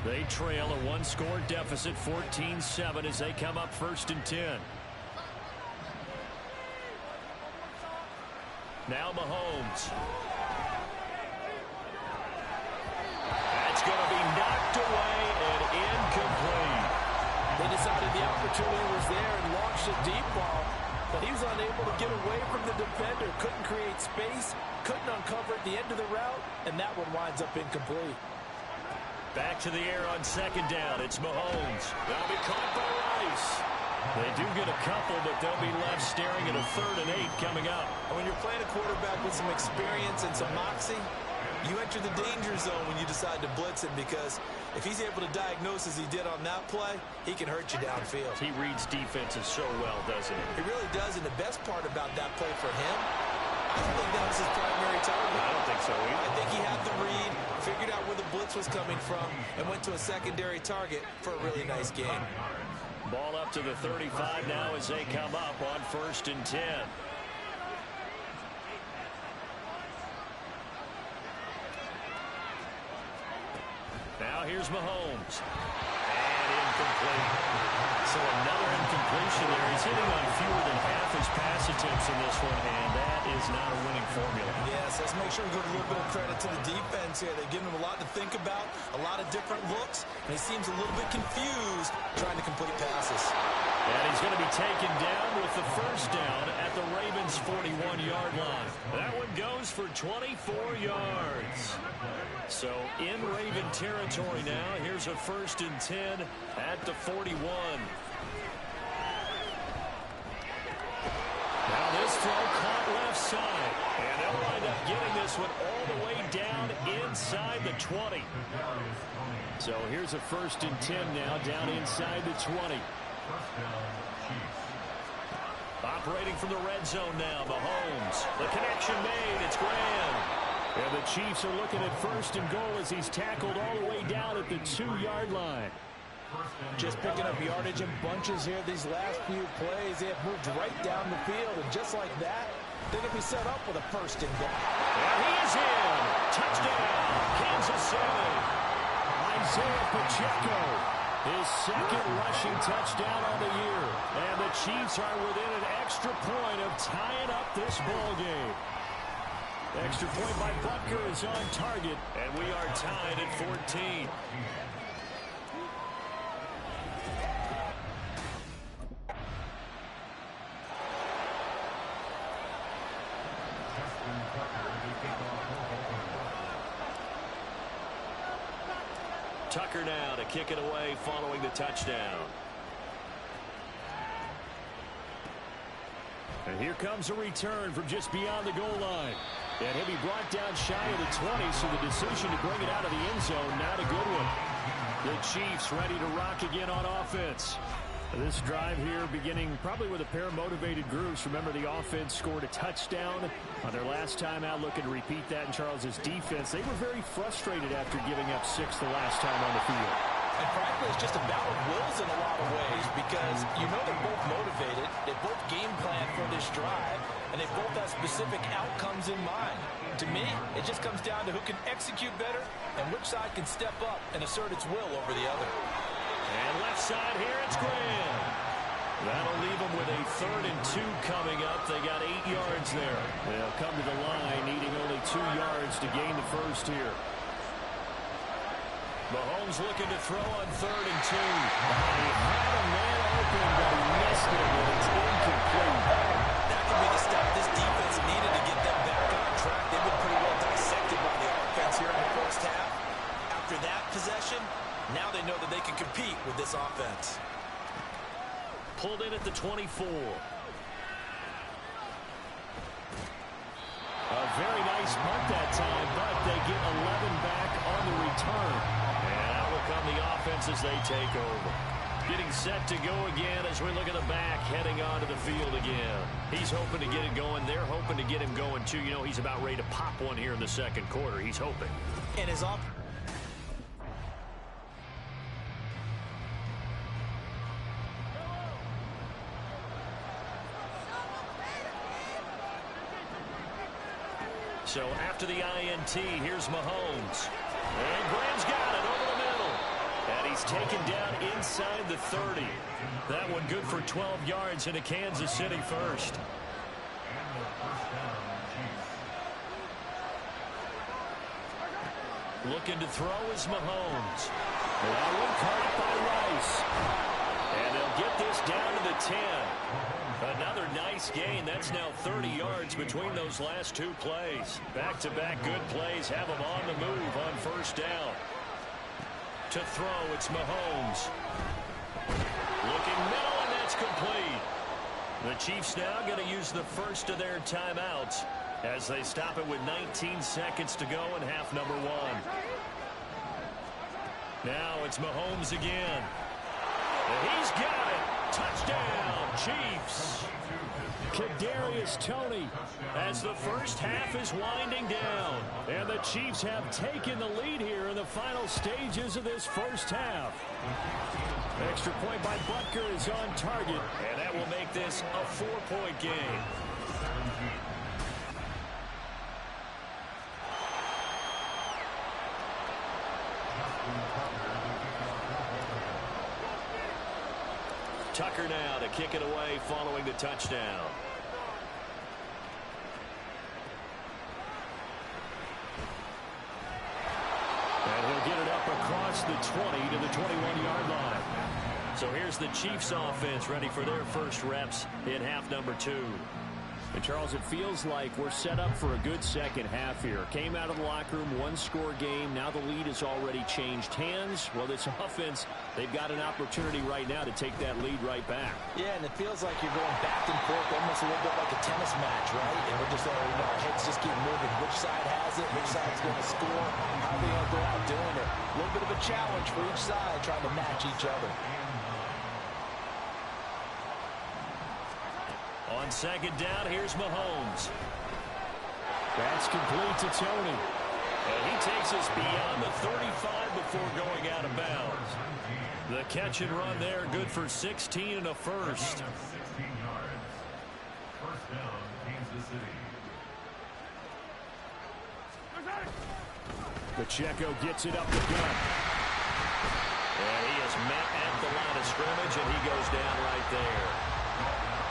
They trail a 1-score deficit, 14-7, as they come up 1st and 10. Now Mahomes. That's going to be knocked away and incomplete. They decided the opportunity was there and launched a deep ball, but he was unable to get away from the defender. Couldn't create space, couldn't uncover at the end of the route, and that one winds up incomplete. Back to the air on 2nd down. It's Mahomes. That'll be caught by Rice. They do get a couple, but they'll be left staring at a 3rd and 8 coming up. And when you're playing a quarterback with some experience and some moxie, you enter the danger zone when you decide to blitz him, because if he's able to diagnose as he did on that play, he can hurt you downfield. He reads defenses so well, doesn't he? He really does, and the best part about that play for him, I don't think that was his primary target. I don't think so either. I think he had the read, figured out where the blitz was coming from, and went to a secondary target for a really nice game. Ball up to the 35 now as they come up on 1st and 10. Now here's Mahomes. And incomplete. So another incompletion there. He's hitting on fewer than half his pass attempts in this one, and that is not a winning formula. Yes, let's make sure we give a little bit of credit to the defense here. They've given him a lot to think about, a lot of different looks, and he seems a little bit confused trying to complete passes. And he's going to be taken down with the 1st down at the Ravens' 41-yard line. That one goes for 24 yards. So in Raven territory now. Here's a 1st and 10 at the 41. Now this throw caught left side. And they'll wind up getting this one all the way down inside the 20. So here's a 1st and 10 now down inside the 20. Operating from the red zone now, Mahomes. The connection made. It's Graham. And the Chiefs are looking at 1st and goal as he's tackled all the way down at the 2-yard line. Just picking up yardage in bunches here these last few plays. They have moved right down the field, and just like that, they're going to be set up with a 1st and goal. And he is in. Touchdown, Kansas City. Isaiah Pacheco, his 2nd rushing touchdown on the year. And the Chiefs are within an extra point of tying up this ball game. Extra point by Butker is on target, and we are tied at 14. Tucker now to kick it away following the touchdown. And here comes a return from just beyond the goal line. And he'll be brought down shy of the 20, so the decision to bring it out of the end zone, not a good one. The Chiefs ready to rock again on offense. This drive here beginning probably with a pair of motivated groups. Remember, the offense scored a touchdown on their last time out, looking to repeat that in Charles's defense. They were very frustrated after giving up 6 the last time on the field. And frankly, it's just a battle of wills in a lot of ways, because you know they're both motivated, they both game plan for this drive, and they both have specific outcomes in mind. To me, it just comes down to who can execute better and which side can step up and assert its will over the other. And left side here, it's Graham. That'll leave them with a 3rd and 2 coming up. They got 8 yards there. They'll come to the line, needing only 2 yards to gain the 1st here. Mahomes looking to throw on 3rd and 2. He had a man open, but he missed it, and it's incomplete. That could be the stop this defense needed to get them back on track. They've been pretty well dissected by the offense here in the 1st half. After that possession, now they know that they can compete with this offense. Pulled in at the 24. A very nice punt that time, but they get 11 back on the return. And out will come the offense as they take over. Getting set to go again as we look at the back, heading onto the field again. He's hoping to get it going. They're hoping to get him going, too. You know, he's about ready to pop one here in the 2nd quarter. He's hoping. And his offense. So after the INT, here's Mahomes. And Graham's got it over the middle. And he's taken down inside the 30. That one good for 12 yards into Kansas City 1st. Looking to throw is Mahomes. That one caught by Rice. And they'll get this down to the 10. Another nice gain. That's now 30 yards between those last 2 plays. Back-to-back good plays have them on the move on 1st down. To throw, it's Mahomes. Looking middle, and that's complete. The Chiefs now going to use the first of their timeouts as they stop it with 19 seconds to go in half number 1. Now it's Mahomes again. And he's got it. Touchdown, Chiefs. Kadarius Toney as the first half is winding down. And the Chiefs have taken the lead here in the final stages of this first half. Extra point by Butker is on target. And that will make this a 4-point game. Tucker now to kick it away following the touchdown. And he'll get it up across the 20 to the 21-yard line. So here's the Chiefs offense ready for their first reps in half number 2. And, Charles, it feels like we're set up for a good second half here. Came out of the locker room, one-score game. Now the lead has already changed hands. Well, this offense, they've got an opportunity right now to take that lead right back. Yeah, and it feels like you're going back and forth, almost a little bit like a tennis match, right? And we're just, our heads just keep moving. Which side has it? Which side's going to score? How are they going to go out doing it? A little bit of a challenge for each side, trying to match each other. On second down, here's Mahomes. That's complete to Toney. And he takes us beyond the 35 before going out of bounds. The catch and run there, good for 16 and a first. 16 yards. First down, Kansas City. Pacheco gets it up the gut. And he is met at the line of scrimmage, and he goes down right there.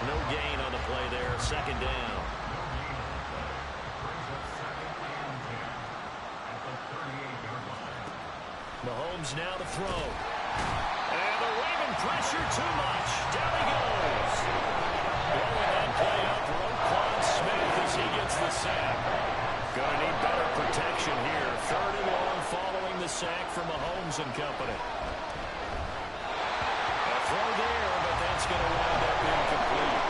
No gain on the play there. Second down. Mahomes now to throw. And the Raven pressure too much. Down he goes. Blowing that play up, Roquan Smith as he gets the sack. Going to need better protection here. Third and long following the sack from Mahomes and company. A throw there, but that's going to wind up incomplete.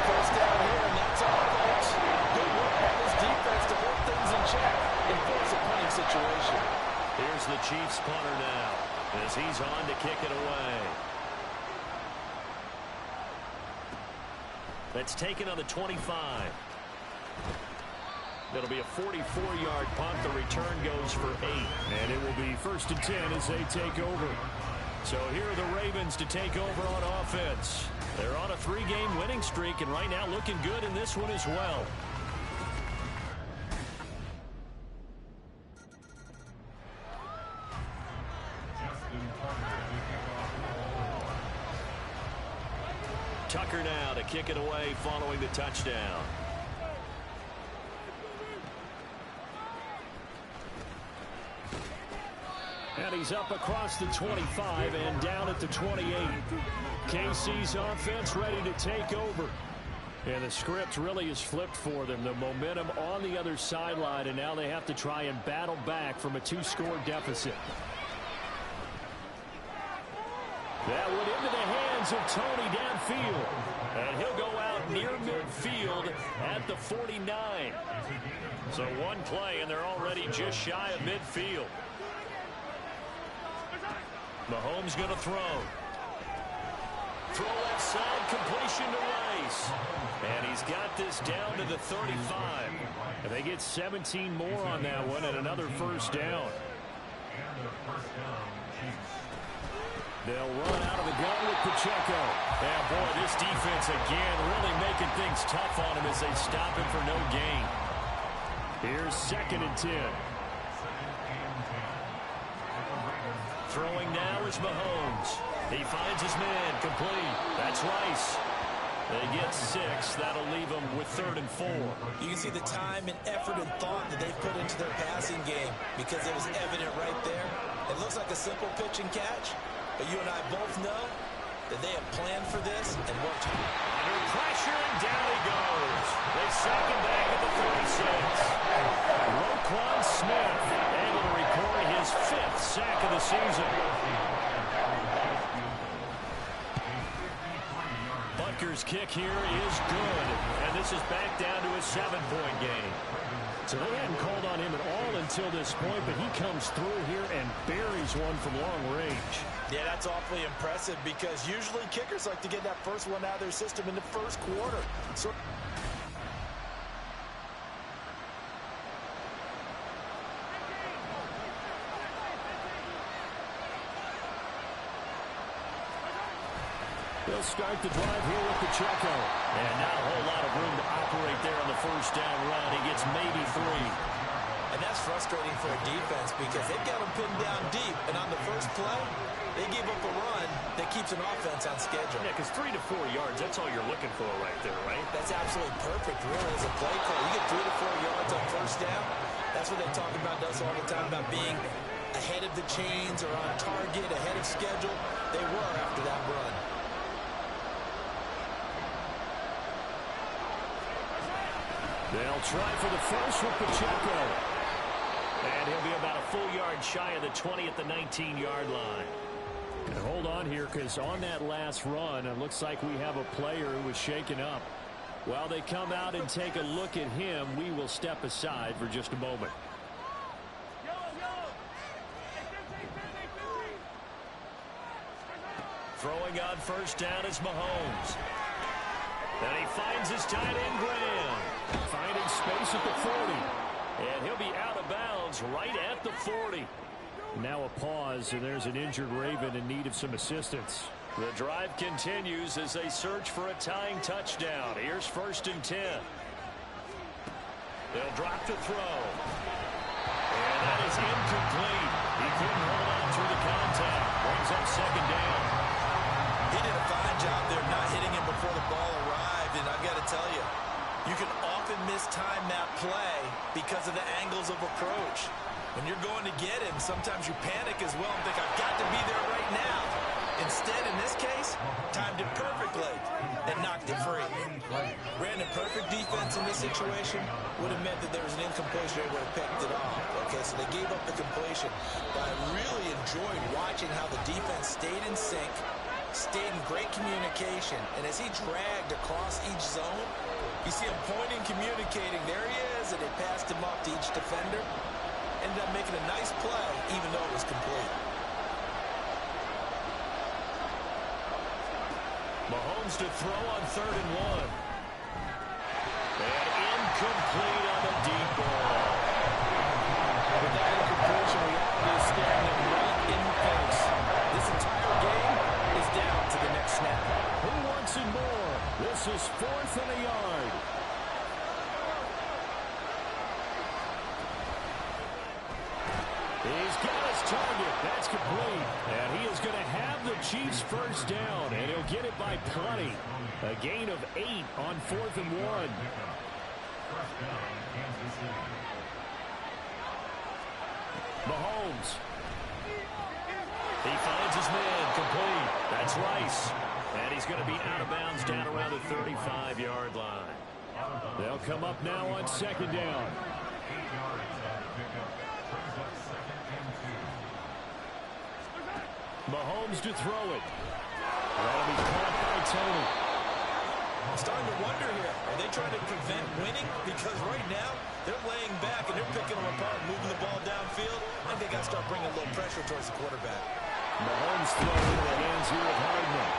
First down here, and that's all, folks. Good work by this defense to hold things in check and force a punting situation. Here's the Chiefs punter now as he's on to kick it away. That's taken on the 25. It'll be a 44-yard punt. The return goes for 8. And it will be 1st and 10 as they take over. So here are the Ravens to take over on offense. They're on a 3-game winning streak, and right now looking good in this one as well. Tucker now to kick it away following the touchdown. And he's up across the 25 and down at the 28. KC's offense ready to take over. And the script really is flipped for them. The momentum on the other sideline, and now they have to try and battle back from a 2-score deficit. That went into the hands of Toney downfield. And he'll go out near midfield at the 49. So one play, and they're already just shy of midfield. Mahomes going to throw. Throw left side, completion to Rice. And he's got this down to the 35. And they get 17 more on that one and another first down. They'll run out of the gun with Pacheco. And boy, this defense again really making things tough on him as they stop him for no gain. Here's 2nd and 10. Throwing now is Mahomes. He finds his man, complete. That's Rice. They get 6. That'll leave them with 3rd and 4. You can see the time and effort and thought that they put into their passing game because it was evident right there. It looks like a simple pitch and catch, but you and I both know that they have planned for this and worked hard. Under pressure, and down he goes. They sack him back at the 36. Roquan Smith able to record his 5th sack of the season. Kicker kick here is good. And this is back down to a 7-point game. So they hadn't called on him at all until this point, but he comes through here and buries one from long range. Yeah, that's awfully impressive because usually kickers like to get that first one out of their system in the first quarter. So they'll start the drive here with Pacheco. And not a whole lot of room to operate there on the first down run. He gets maybe 3. And that's frustrating for a defense because they've got him pinned down deep. And on the first play, they gave up a run that keeps an offense on schedule. Yeah, because 3 to 4 yards, that's all you're looking for right there, right? That's absolutely perfect, really, as a play call. You get 3 to 4 yards on first down. That's what they talk about us all the time, about being ahead of the chains or on target, ahead of schedule. They were after that run. They'll try for the first with Pacheco. And he'll be about a full yard shy of the 20 at the 19-yard line. And hold on here, because on that last run, it looks like we have a player who was shaken up. While they come out and take a look at him, we will step aside for just a moment. Throwing on first down is Mahomes. And he finds his tight end, Graham. Finding space at the 40. And he'll be out of bounds right at the 40. Now a pause, and there's an injured Raven in need of some assistance. The drive continues as they search for a tying touchdown. Here's 1st and 10. They'll drop to throw. And that is incomplete. He couldn't hold on through the contact. Brings up 2nd down. He did a fine job there not hitting him before the ball arrived, and I've got to tell you, you can often mistime that play because of the angles of approach. When you're going to get him, sometimes you panic as well and think, I've got to be there right now. Instead, in this case, timed it perfectly and knocked it free. Ran a perfect defense in this situation. Would have meant that there was an incompletion. They would have picked it off. Okay, so they gave up the completion. But I really enjoyed watching how the defense stayed in sync, stayed in great communication, and as he dragged across each zone, you see him pointing, communicating. There he is, and they passed him off to each defender. Ended up making a nice play, even though it was complete. Mahomes to throw on 3rd and 1. And incomplete on the deep ball. With that incompletion, reality is staring them right in the face. This entire game is down to the next snap. Who wants it more? This is 4th and a yard. He's got his target. That's complete. And he is going to have the Chiefs first down, and he'll get it by plenty. A gain of 8 on 4th and 1. Mahomes. He finds his man, complete. That's Rice. And he's going to be out of bounds down around the 35-yard line. They'll come up now on 2nd down. Mahomes to throw it. That'll be caught by Tony. I'm starting to wonder here. Are they trying to prevent winning? Because right now, they're laying back and they're picking them apart, moving the ball downfield. I think they got to start bringing a little pressure towards the quarterback. Mahomes throwing into the hands here of Hardman.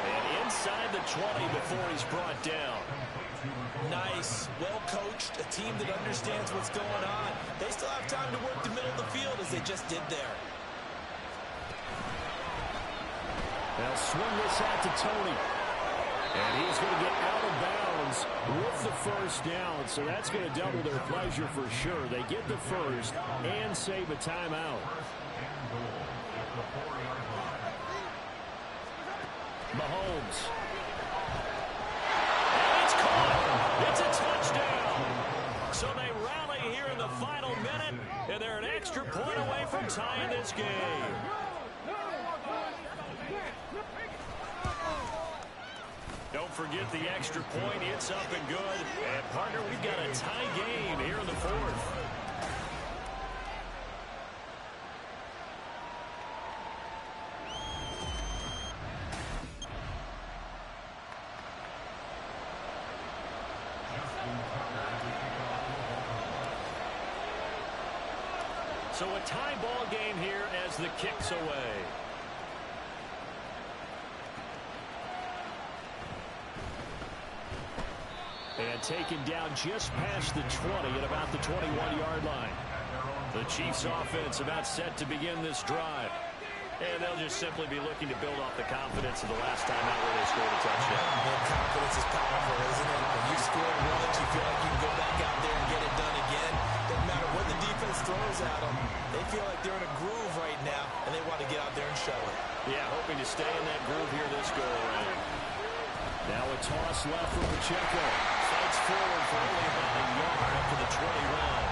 And inside the 20 before he's brought down. Nice, well-coached, a team that understands what's going on. They still have time to work the middle of the field as they just did there. They'll swing this out to Tony. And he's going to get out of bounds with the first down. So that's going to double their pleasure for sure. They get the first and save a timeout. Mahomes. And it's caught. It's a touchdown. So they rally here in the final minute, and they're an extra point away from tying this game. Don't forget the extra point. It's up and good. And, partner, we've got a tie game here in the 4th. So a tie ball game here as the kick's away. And taken down just past the 20 at about the 21-yard line. The Chiefs offense about set to begin this drive. And they'll just simply be looking to build off the confidence of the last time out where they scored a touchdown. And confidence is powerful, isn't it? When you score once, you feel like you can go back out there and get it done again. Doesn't matter what the defense throws at them. They feel like they're in a groove right now, and they want to get out there and show it. Yeah, hoping to stay in that groove here this go-around. Now a toss left for Pacheco. Fights forward for only about a yard up to the 21.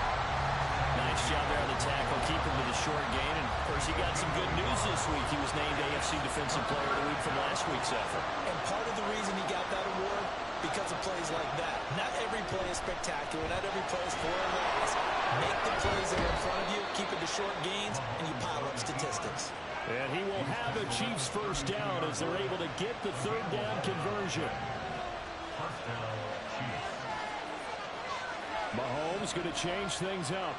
Nice job there on the tackle, keep him to the short gain. And, of course, he got some good news this week. He was named AFC Defensive Player of the Week from last week's effort. And part of the reason he got that award, because of plays like that. Not every play is spectacular. Not every play is for a loss. Make the plays that are in front of you, keep it to short gains, and you pile up statistics. And he will have a Chiefs first down as they're able to get the third down conversion. First down, Chiefs. Mahomes going to change things up.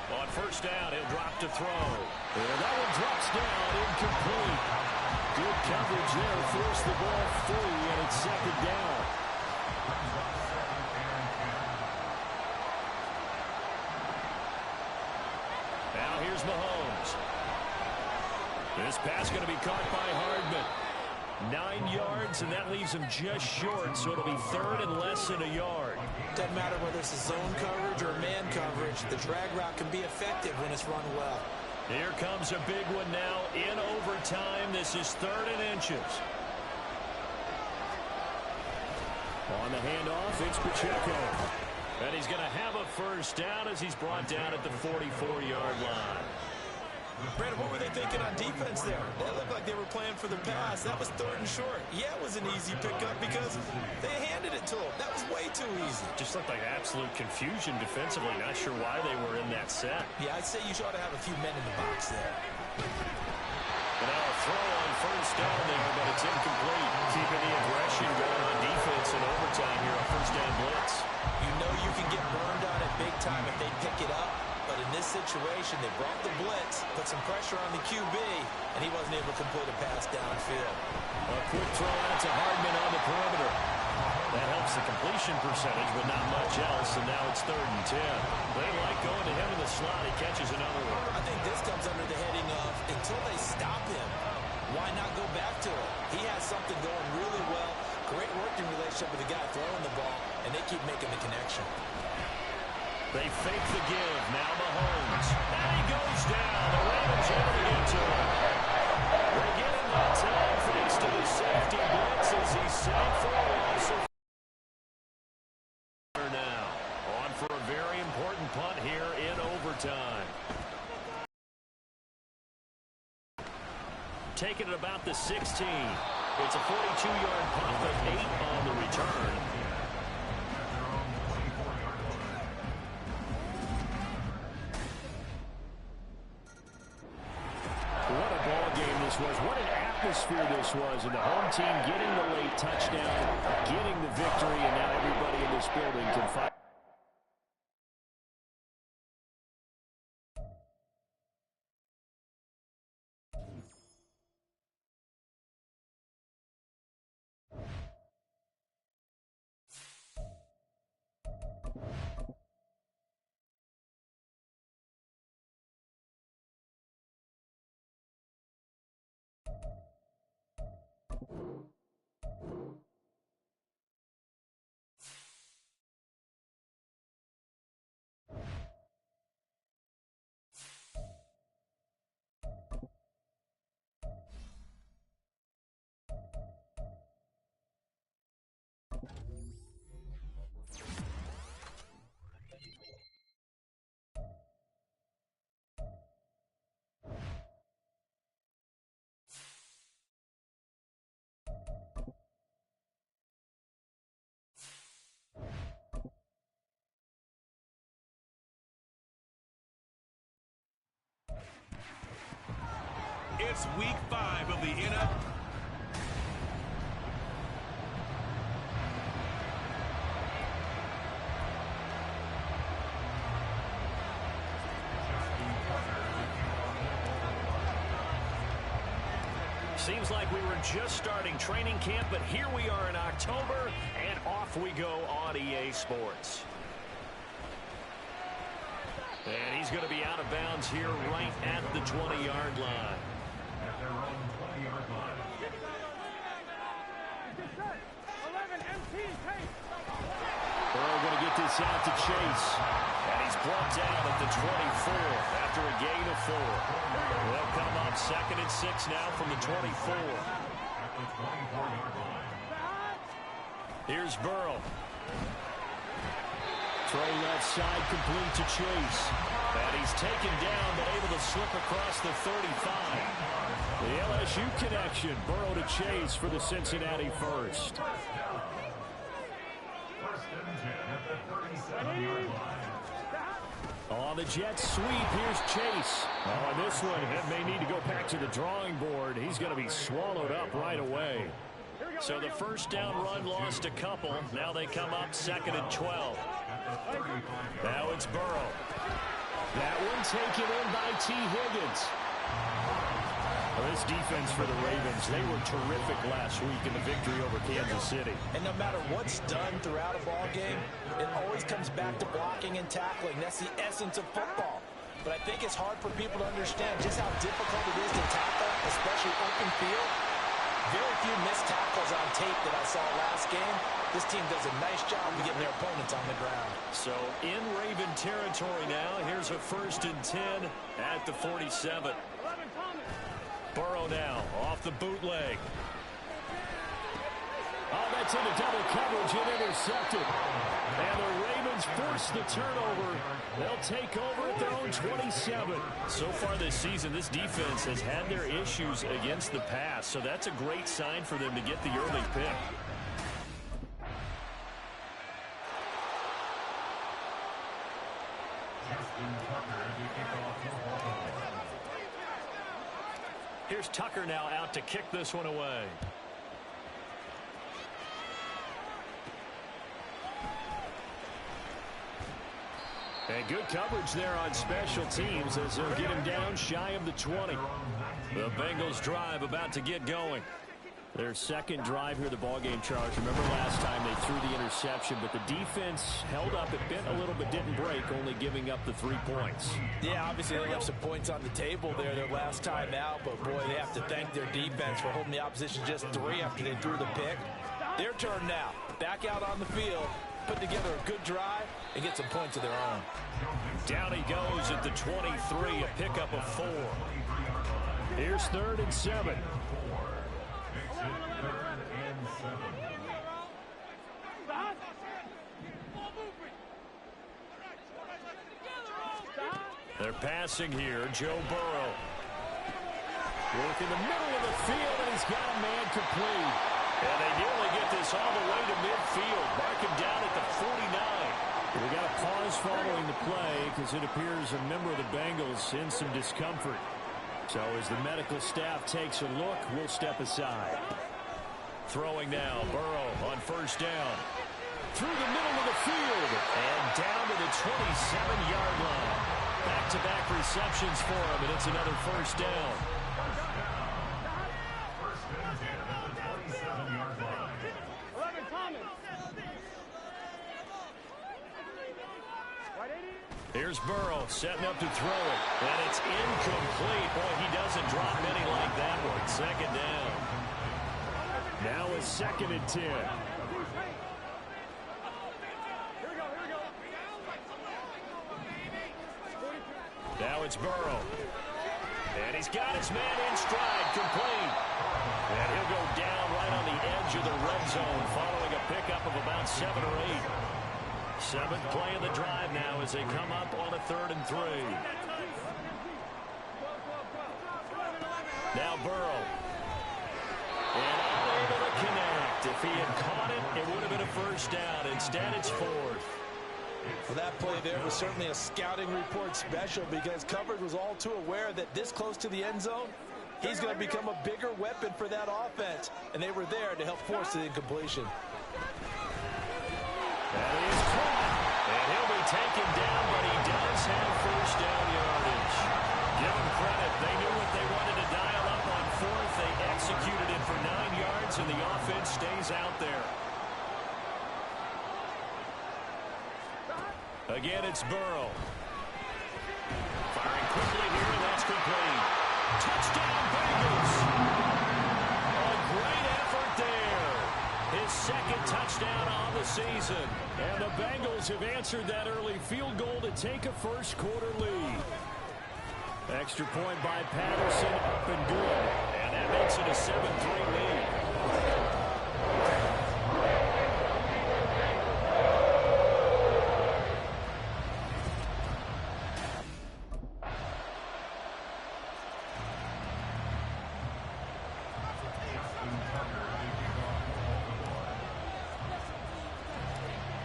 On first down, he'll drop to throw. And that one drops down, incomplete. Good coverage there, forced the ball free, and it's second down. Now here's Mahomes. This pass going to be caught by Hardman. 9 yards, and that leaves him just short, so it'll be third and less than a yard. Doesn't matter whether it's a zone coverage or man coverage. The drag route can be effective when it's run well. Here comes a big one now in overtime. This is third and inches. On the handoff, it's Pacheco. And he's going to have a first down as he's brought down at the 44-yard line. Brandon, what were they thinking on defense there? They looked like they were playing for the pass. That was third and short. Yeah, it was an easy pickup because they handed it to him. That was way too easy. Just looked like absolute confusion defensively. Not sure why they were in that set. Yeah, I'd say you ought to have a few men in the box there. And now a throw on first down there, but it's incomplete. Keeping the aggression going on defense in overtime here on first down blitz. You know you can get burned on it big time if they pick it up. But in this situation, they brought the blitz, put some pressure on the QB, and he wasn't able to complete a pass downfield. A quick throw out to Hardman on the perimeter. That helps the completion percentage, but not much else, and now it's 3rd and 10. They like going to him in the slot. He catches another one. I think this comes under the heading of, until they stop him, why not go back to it? He has something going really well, great working relationship with the guy throwing the ball, and they keep making the connection. They fake the give. Now Mahomes. And he goes down. The Ravens able to get to him. They get him that time thanks to the safety blitz as he's sacked for a loss. Now on for a very important punt here in overtime. Taking it about the 16. It's a 42-yard punt with 8 on the return. What a ball game this was. What an atmosphere this was. And the home team getting the late touchdown, getting the victory, and now everybody in this building can fight. It's week 5 of the NFL. Seems like we were just starting training camp, but here we are in October, and off we go on EA Sports. And he's going to be out of bounds here right at the 20-yard line. At their own 20-yard line. Burrow going to get this out to Chase. And he's brought down at the 24 after a gain of 4. They'll come up 2nd and 6 now from the 24. At the 24-yard line. Here's Burrow. Throw left side complete to Chase. And he's taken down but able to slip across the 35. The LSU connection. Burrow to Chase for the Cincinnati first. First and 10 at the 37-yard line. On the jet sweep, here's Chase. On this one, it may need to go back to the drawing board. He's going to be swallowed up right away. So the first down run lost a couple. Now they come up 2nd and 12. Now it's Burrow. That one taken in by T. Higgins. Well, this defense for the Ravens, they were terrific last week in the victory over Kansas City. And no matter what's done throughout a ball game, it always comes back to blocking and tackling. That's the essence of football. But I think it's hard for people to understand just how difficult it is to tackle, especially open field. Very few missed tackles on tape that I saw last game. This team does a nice job of getting their opponents on the ground. So in Raven territory now, here's a 1st and 10 at the 47. Burrow now off the bootleg. Oh, that's into double coverage and intercepted. And the Ravens force the turnover. They'll take over at their own 27. So far this season, this defense has had their issues against the pass. So that's a great sign for them to get the early pick. Here's Tucker now out to kick this one away. And good coverage there on special teams as they'll get him down shy of the 20. The Bengals drive about to get going. Their second drive here, the ballgame, Charles. Remember last time they threw the interception, but the defense held up. It bent a little but didn't break, only giving up the 3 points. Yeah, obviously they left some points on the table there their last time out, but boy, they have to thank their defense for holding the opposition just 3 after they threw the pick. Their turn now. Back out on the field, put together a good drive, and get some points of their own. Down he goes at the 23, a pickup of 4. Here's 3rd and 7. They're passing here. Joe Burrow. Work in the middle of the field, and he's got a man complete. And they nearly get this all the way to midfield. Mark him down at the 49. We got a pause following the play because it appears a member of the Bengals in some discomfort. So as the medical staff takes a look, we'll step aside. Throwing now, Burrow on 1st down. Through the middle of the field and down to the 27-yard line. Back-to-back receptions for him, and it's another 1st down. Here's Burrow setting up to throw it, and it's incomplete. Boy, he doesn't drop many like that one. 2nd down. Now it's 2nd and 10. Now it's Burrow. And he's got his man in stride, complete. And he'll go down right on the edge of the red zone following a pickup of about 7 or 8. 7th play of the drive now as they come up on a 3rd and 3. Now Burrow. And unable to connect. If he had caught it, it would have been a 1st down. Instead, it's 4th. Well, that play there was certainly a scouting report special because coverage was all too aware that this close to the end zone, he's going to become a bigger weapon for that offense. And they were there to help force the incompletion. That is caught. And he'll be taken down, but he does have 1st down yardage. Give him credit. They knew what they wanted to dial up on 4th. They executed it for 9 yards, and the offense stays out there. Again, it's Burrow. Firing quickly here, and that's complete. Touchdown, Bengals. A great effort there. His second touchdown on the season. And the Bengals have answered that early field goal to take a first-quarter lead. Extra point by Patterson, up and good. And that makes it a 7-3 lead.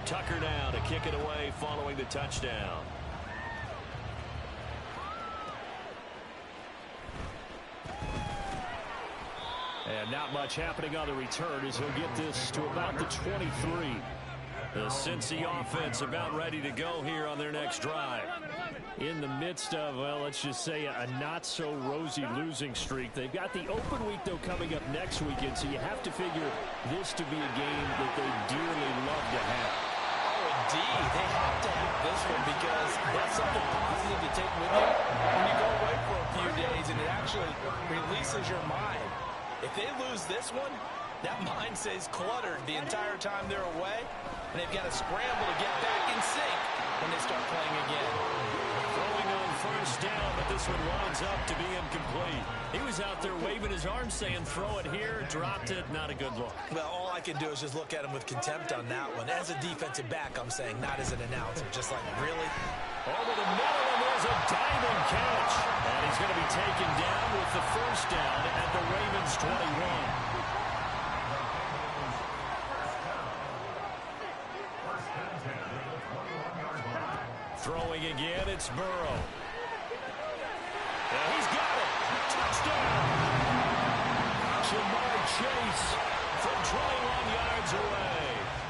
Tucker now to kick it away following the touchdown. And not much happening on the return as he'll get this to about the 23. The Cincy offense about ready to go here on their next drive. In the midst of, well, let's just say a not-so-rosy losing streak. They've got the open week, though, coming up next weekend, so you have to figure this to be a game that they dearly love to have. Oh, indeed. They have to have this one because that's something positive to take with you when you go away for a few days, and it actually releases your mind. If they lose this one, that mind stays cluttered the entire time they're away, and they've got to scramble to get back in sync when they start playing again. Throwing on first down, but this one winds up to be incomplete. He was out there waving his arms saying, throw it here, dropped it, not a good look. Well, all I can do is just look at him with contempt on that one. As a defensive back, I'm saying, not as an announcer. Just like, really? Over the middle, and there's a diving catch. And he's going to be taken down with the first down at the Ravens 21. Throwing again, it's Burrow. And he's got it. Touchdown. Jamar Chase from 21 yards away.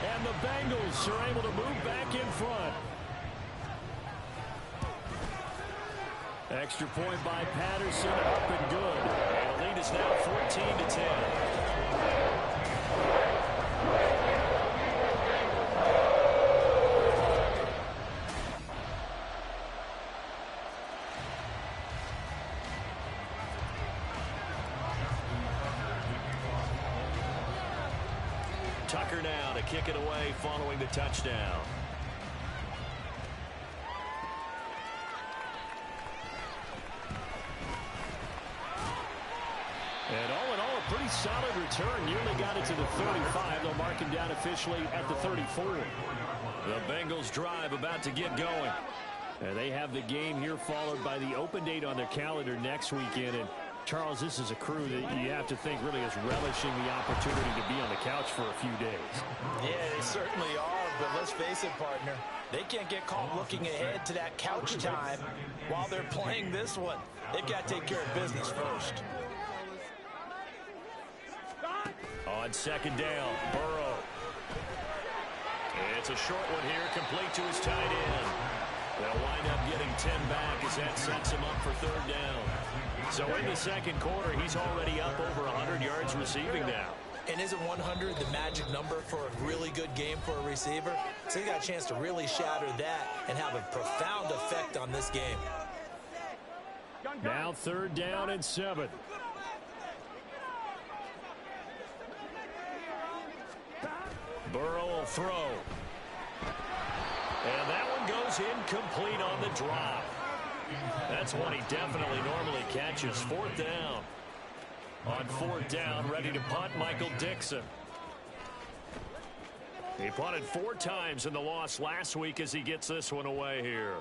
And the Bengals are able to move back in front. Extra point by Patterson, up and good. And the lead is now 14-10. Tucker now to kick it away following the touchdown. And all in all, a pretty solid return. Nearly got it to the 35. They'll mark him down officially at the 34. The Bengals drive about to get going. And they have the game here followed by the open date on their calendar next weekend. And Charles, this is a crew that you have to think really is relishing the opportunity to be on the couch for a few days. Yeah, they certainly are, but let's face it, partner. They can't get caught looking ahead to that couch time while they're playing this one. They've got to take care of business first. On second down, Burrow. It's a short one here, complete to his tight end. They'll wind up getting 10 back as that sets him up for third down. So in the second quarter, he's already up over 100 yards receiving now. And isn't 100 the magic number for a really good game for a receiver? So he got a chance to really shatter that and have a profound effect on this game. Now third down and 7. Burrow will throw. And that one goes incomplete on the drop. That's one he definitely normally catches. Fourth down. On fourth down, ready to punt, Michael Dixon. He punted 4 times in the loss last week as he gets this one away here.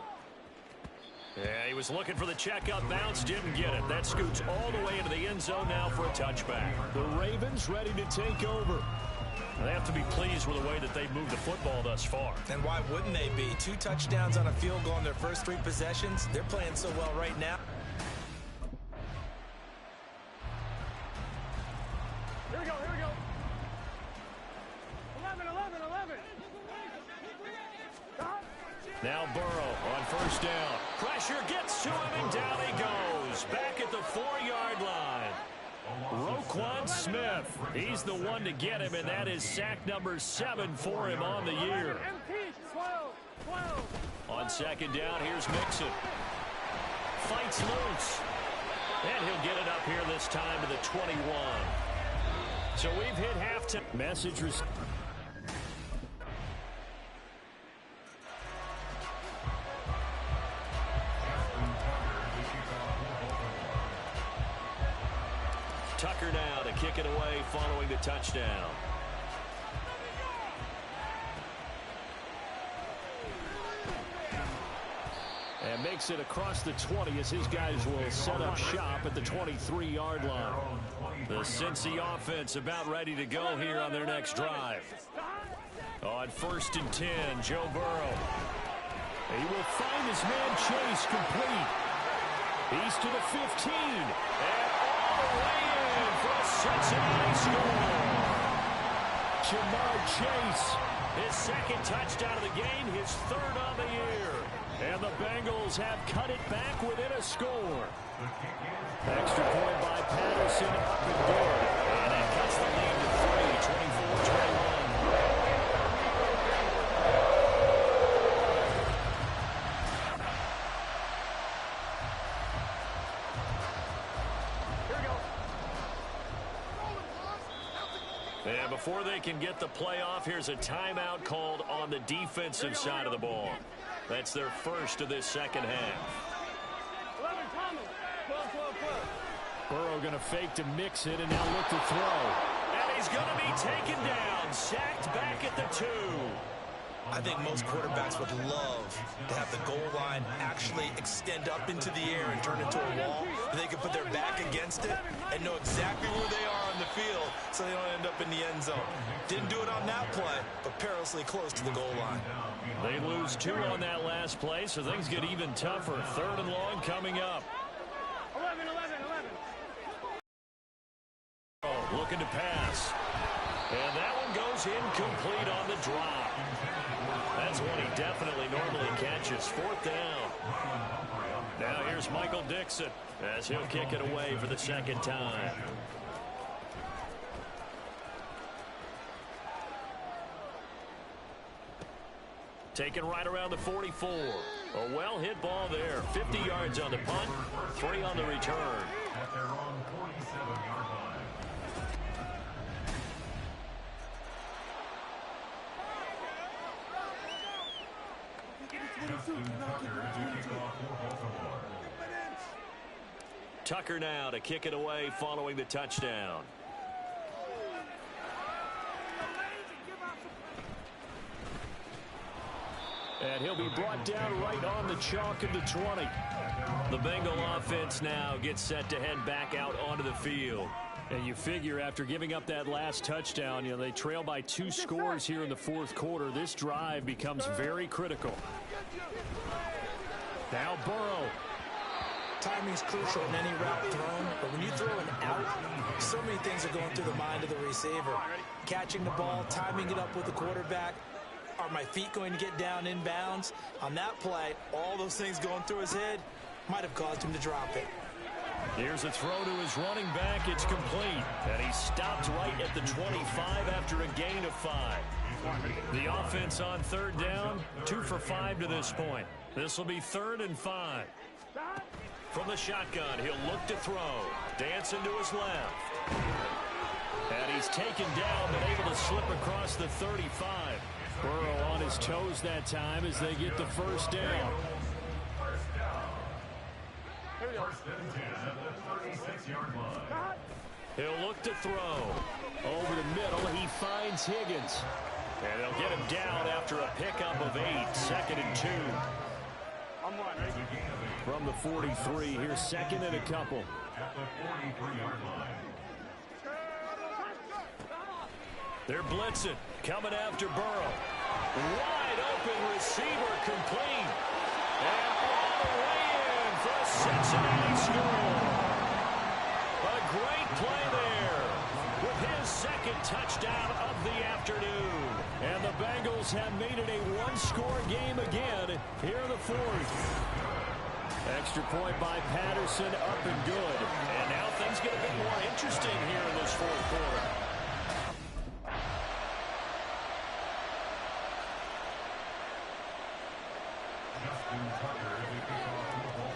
Yeah, he was looking for the checkup bounce, didn't get it. That scoots all the way into the end zone now for a touchback. The Ravens ready to take over. They have to be pleased with the way that they've moved the football thus far. And why wouldn't they be? 2 touchdowns on a field goal in their first 3 possessions. They're playing so well right now. Here we go, here we go. 11. Now Burrow on first down. Pressure gets to him, and down he goes. Back at the 4-yard line. Roquan Smith. He's the one to get him, and that is sack number 7 for him on the year. On second down, here's Mixon. Fights loose. And he'll get it up here this time to the 21. So we've hit halftime. Message received. Tucker now to kick it away following the touchdown. And makes it across the 20 as his guys will set up shop at the 23-yard line. The Cincy offense about ready to go here on their next drive. On 1st and 10, Joe Burrow. He will find his man Chase complete. He's to the 15. And all the way in for a Cincinnati score. Jamar Chase. His second touchdown of the game, his 3rd on the year. And the Bengals have cut it back within a score. Extra point by Patterson up and good. And it cuts the lead to 3, 24-21. And before they can get the play off, here's a timeout called on the defensive side of the ball. That's their first of this second half. Burrow going to fake to mix it and now look to throw. And he's going to be taken down, sacked back at the 2. I think most quarterbacks would love to have the goal line actually extend up into the air and turn into a wall. They can put their back against it and know exactly where they are on the field so they don't end up in the end zone. Didn't do it on that play, but perilously close to the goal line. They lose 2 on that last play, so things get even tougher. 3rd and long coming up. 11. Looking to pass. And that one goes incomplete on the drop. That's one he definitely normally catches. 4th down. Now here's Michael Dixon as he'll kick it away for the 2nd time. Taken right around the 44. A well-hit ball there. 50 yards on the punt, 3 on the return. At their own 47-yard line. Tucker now to kick it away following the touchdown. And he'll be brought down right on the chalk of the 20. The Bengal offense now gets set to head back out onto the field. And you figure after giving up that last touchdown, they trail by 2 scores here in the 4th quarter. This drive becomes very critical. Now Burrow. Timing's crucial in any route thrown, but when you throw an out, so many things are going through the mind of the receiver. Catching the ball, timing it up with the quarterback. Are my feet going to get down inbounds? On that play, all those things going through his head might have caused him to drop it. Here's a throw to his running back. It's complete. And he stopped right at the 25 after a gain of 5. The offense on 3rd down, 2 for 5 to this point. This will be 3rd and 5. From the shotgun, he'll look to throw. Dancing to his left. And he's taken down, but able to slip across the 35. Burrow on his toes that time as they get the 1st down. First and 10 at the 36-yard line. He'll look to throw. Over the middle, he finds Higgins. And they'll get him down after a pickup of 8. 2nd and 2. From the 43, here's 2nd and a couple. At the 43-yard line. They're blitzing, coming after Burrow. Wide open receiver complete. And all the way in for a Cincinnati score. A great play there with his 2nd touchdown of the afternoon. And the Bengals have made it a 1-score game again here in the 4th. Extra point by Patterson, up and good. And now things things get a bit more interesting here in this fourth quarter. Justin Tucker to kick off the ball.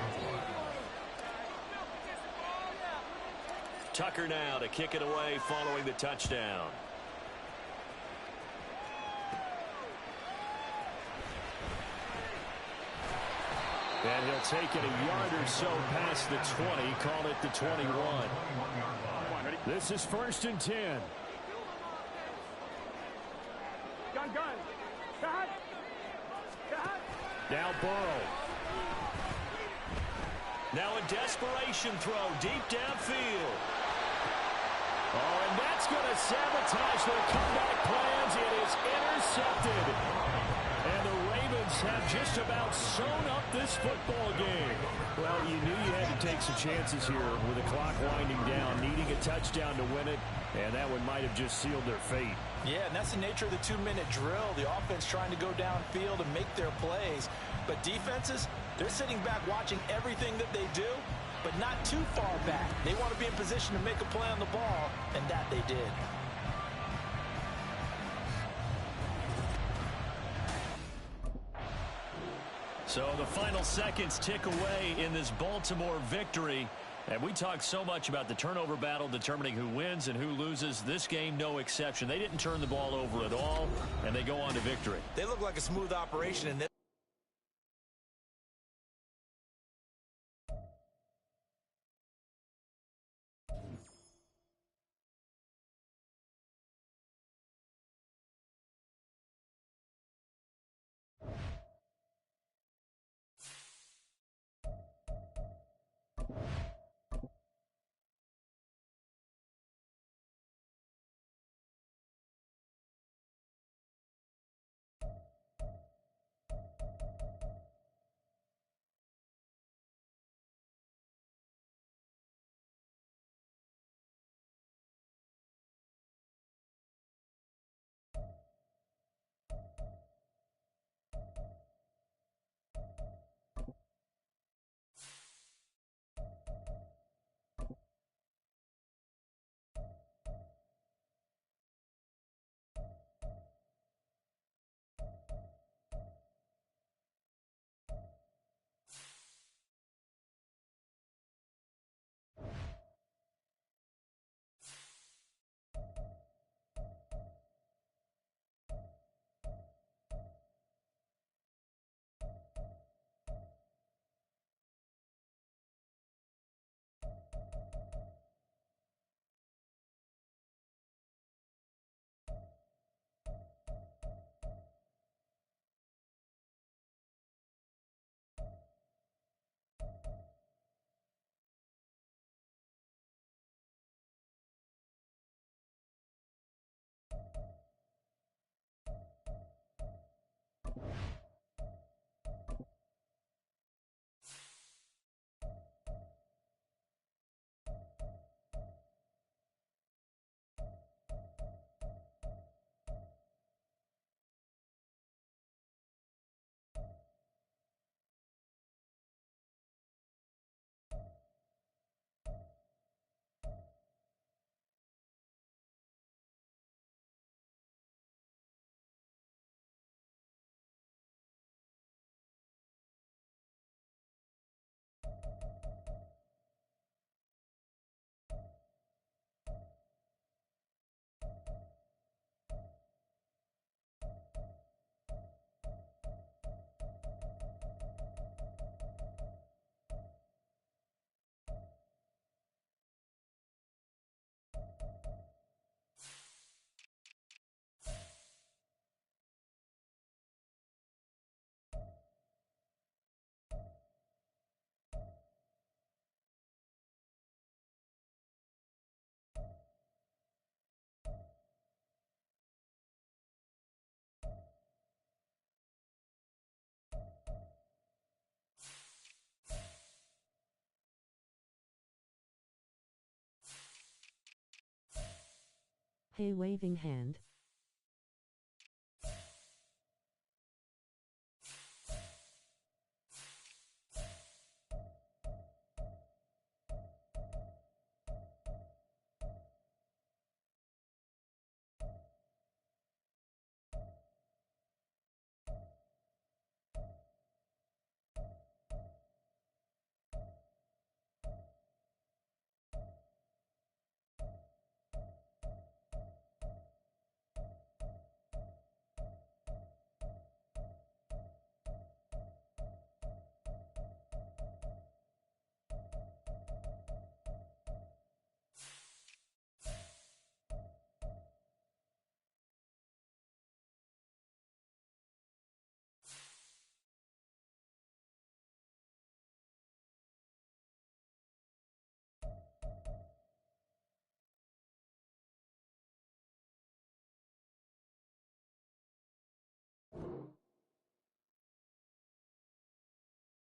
Tucker now to kick it away following the touchdown. And he'll take it a yard or so past the 20, call it the 21. This is 1st and 10. Gun. Cut. Now Burrow. Now a desperation throw deep downfield. Oh, and that's going to sabotage their comeback plans. It is intercepted. And the Ravens have just about sewn up this football game. Well, you knew you had to take some chances here with the clock winding down, needing a touchdown to win it, and that one might have just sealed their fate. Yeah, and that's the nature of the 2-minute drill. The offense trying to go downfield and make their plays. But defenses, they're sitting back watching everything that they do, but not too far back. They want to be in position to make a play on the ball, and that they did. So the final seconds tick away in this Baltimore victory. And we talked so much about the turnover battle determining who wins and who loses. This game, no exception. They didn't turn the ball over at all, and they go on to victory. They look like a smooth operation in this. Hey waving hand.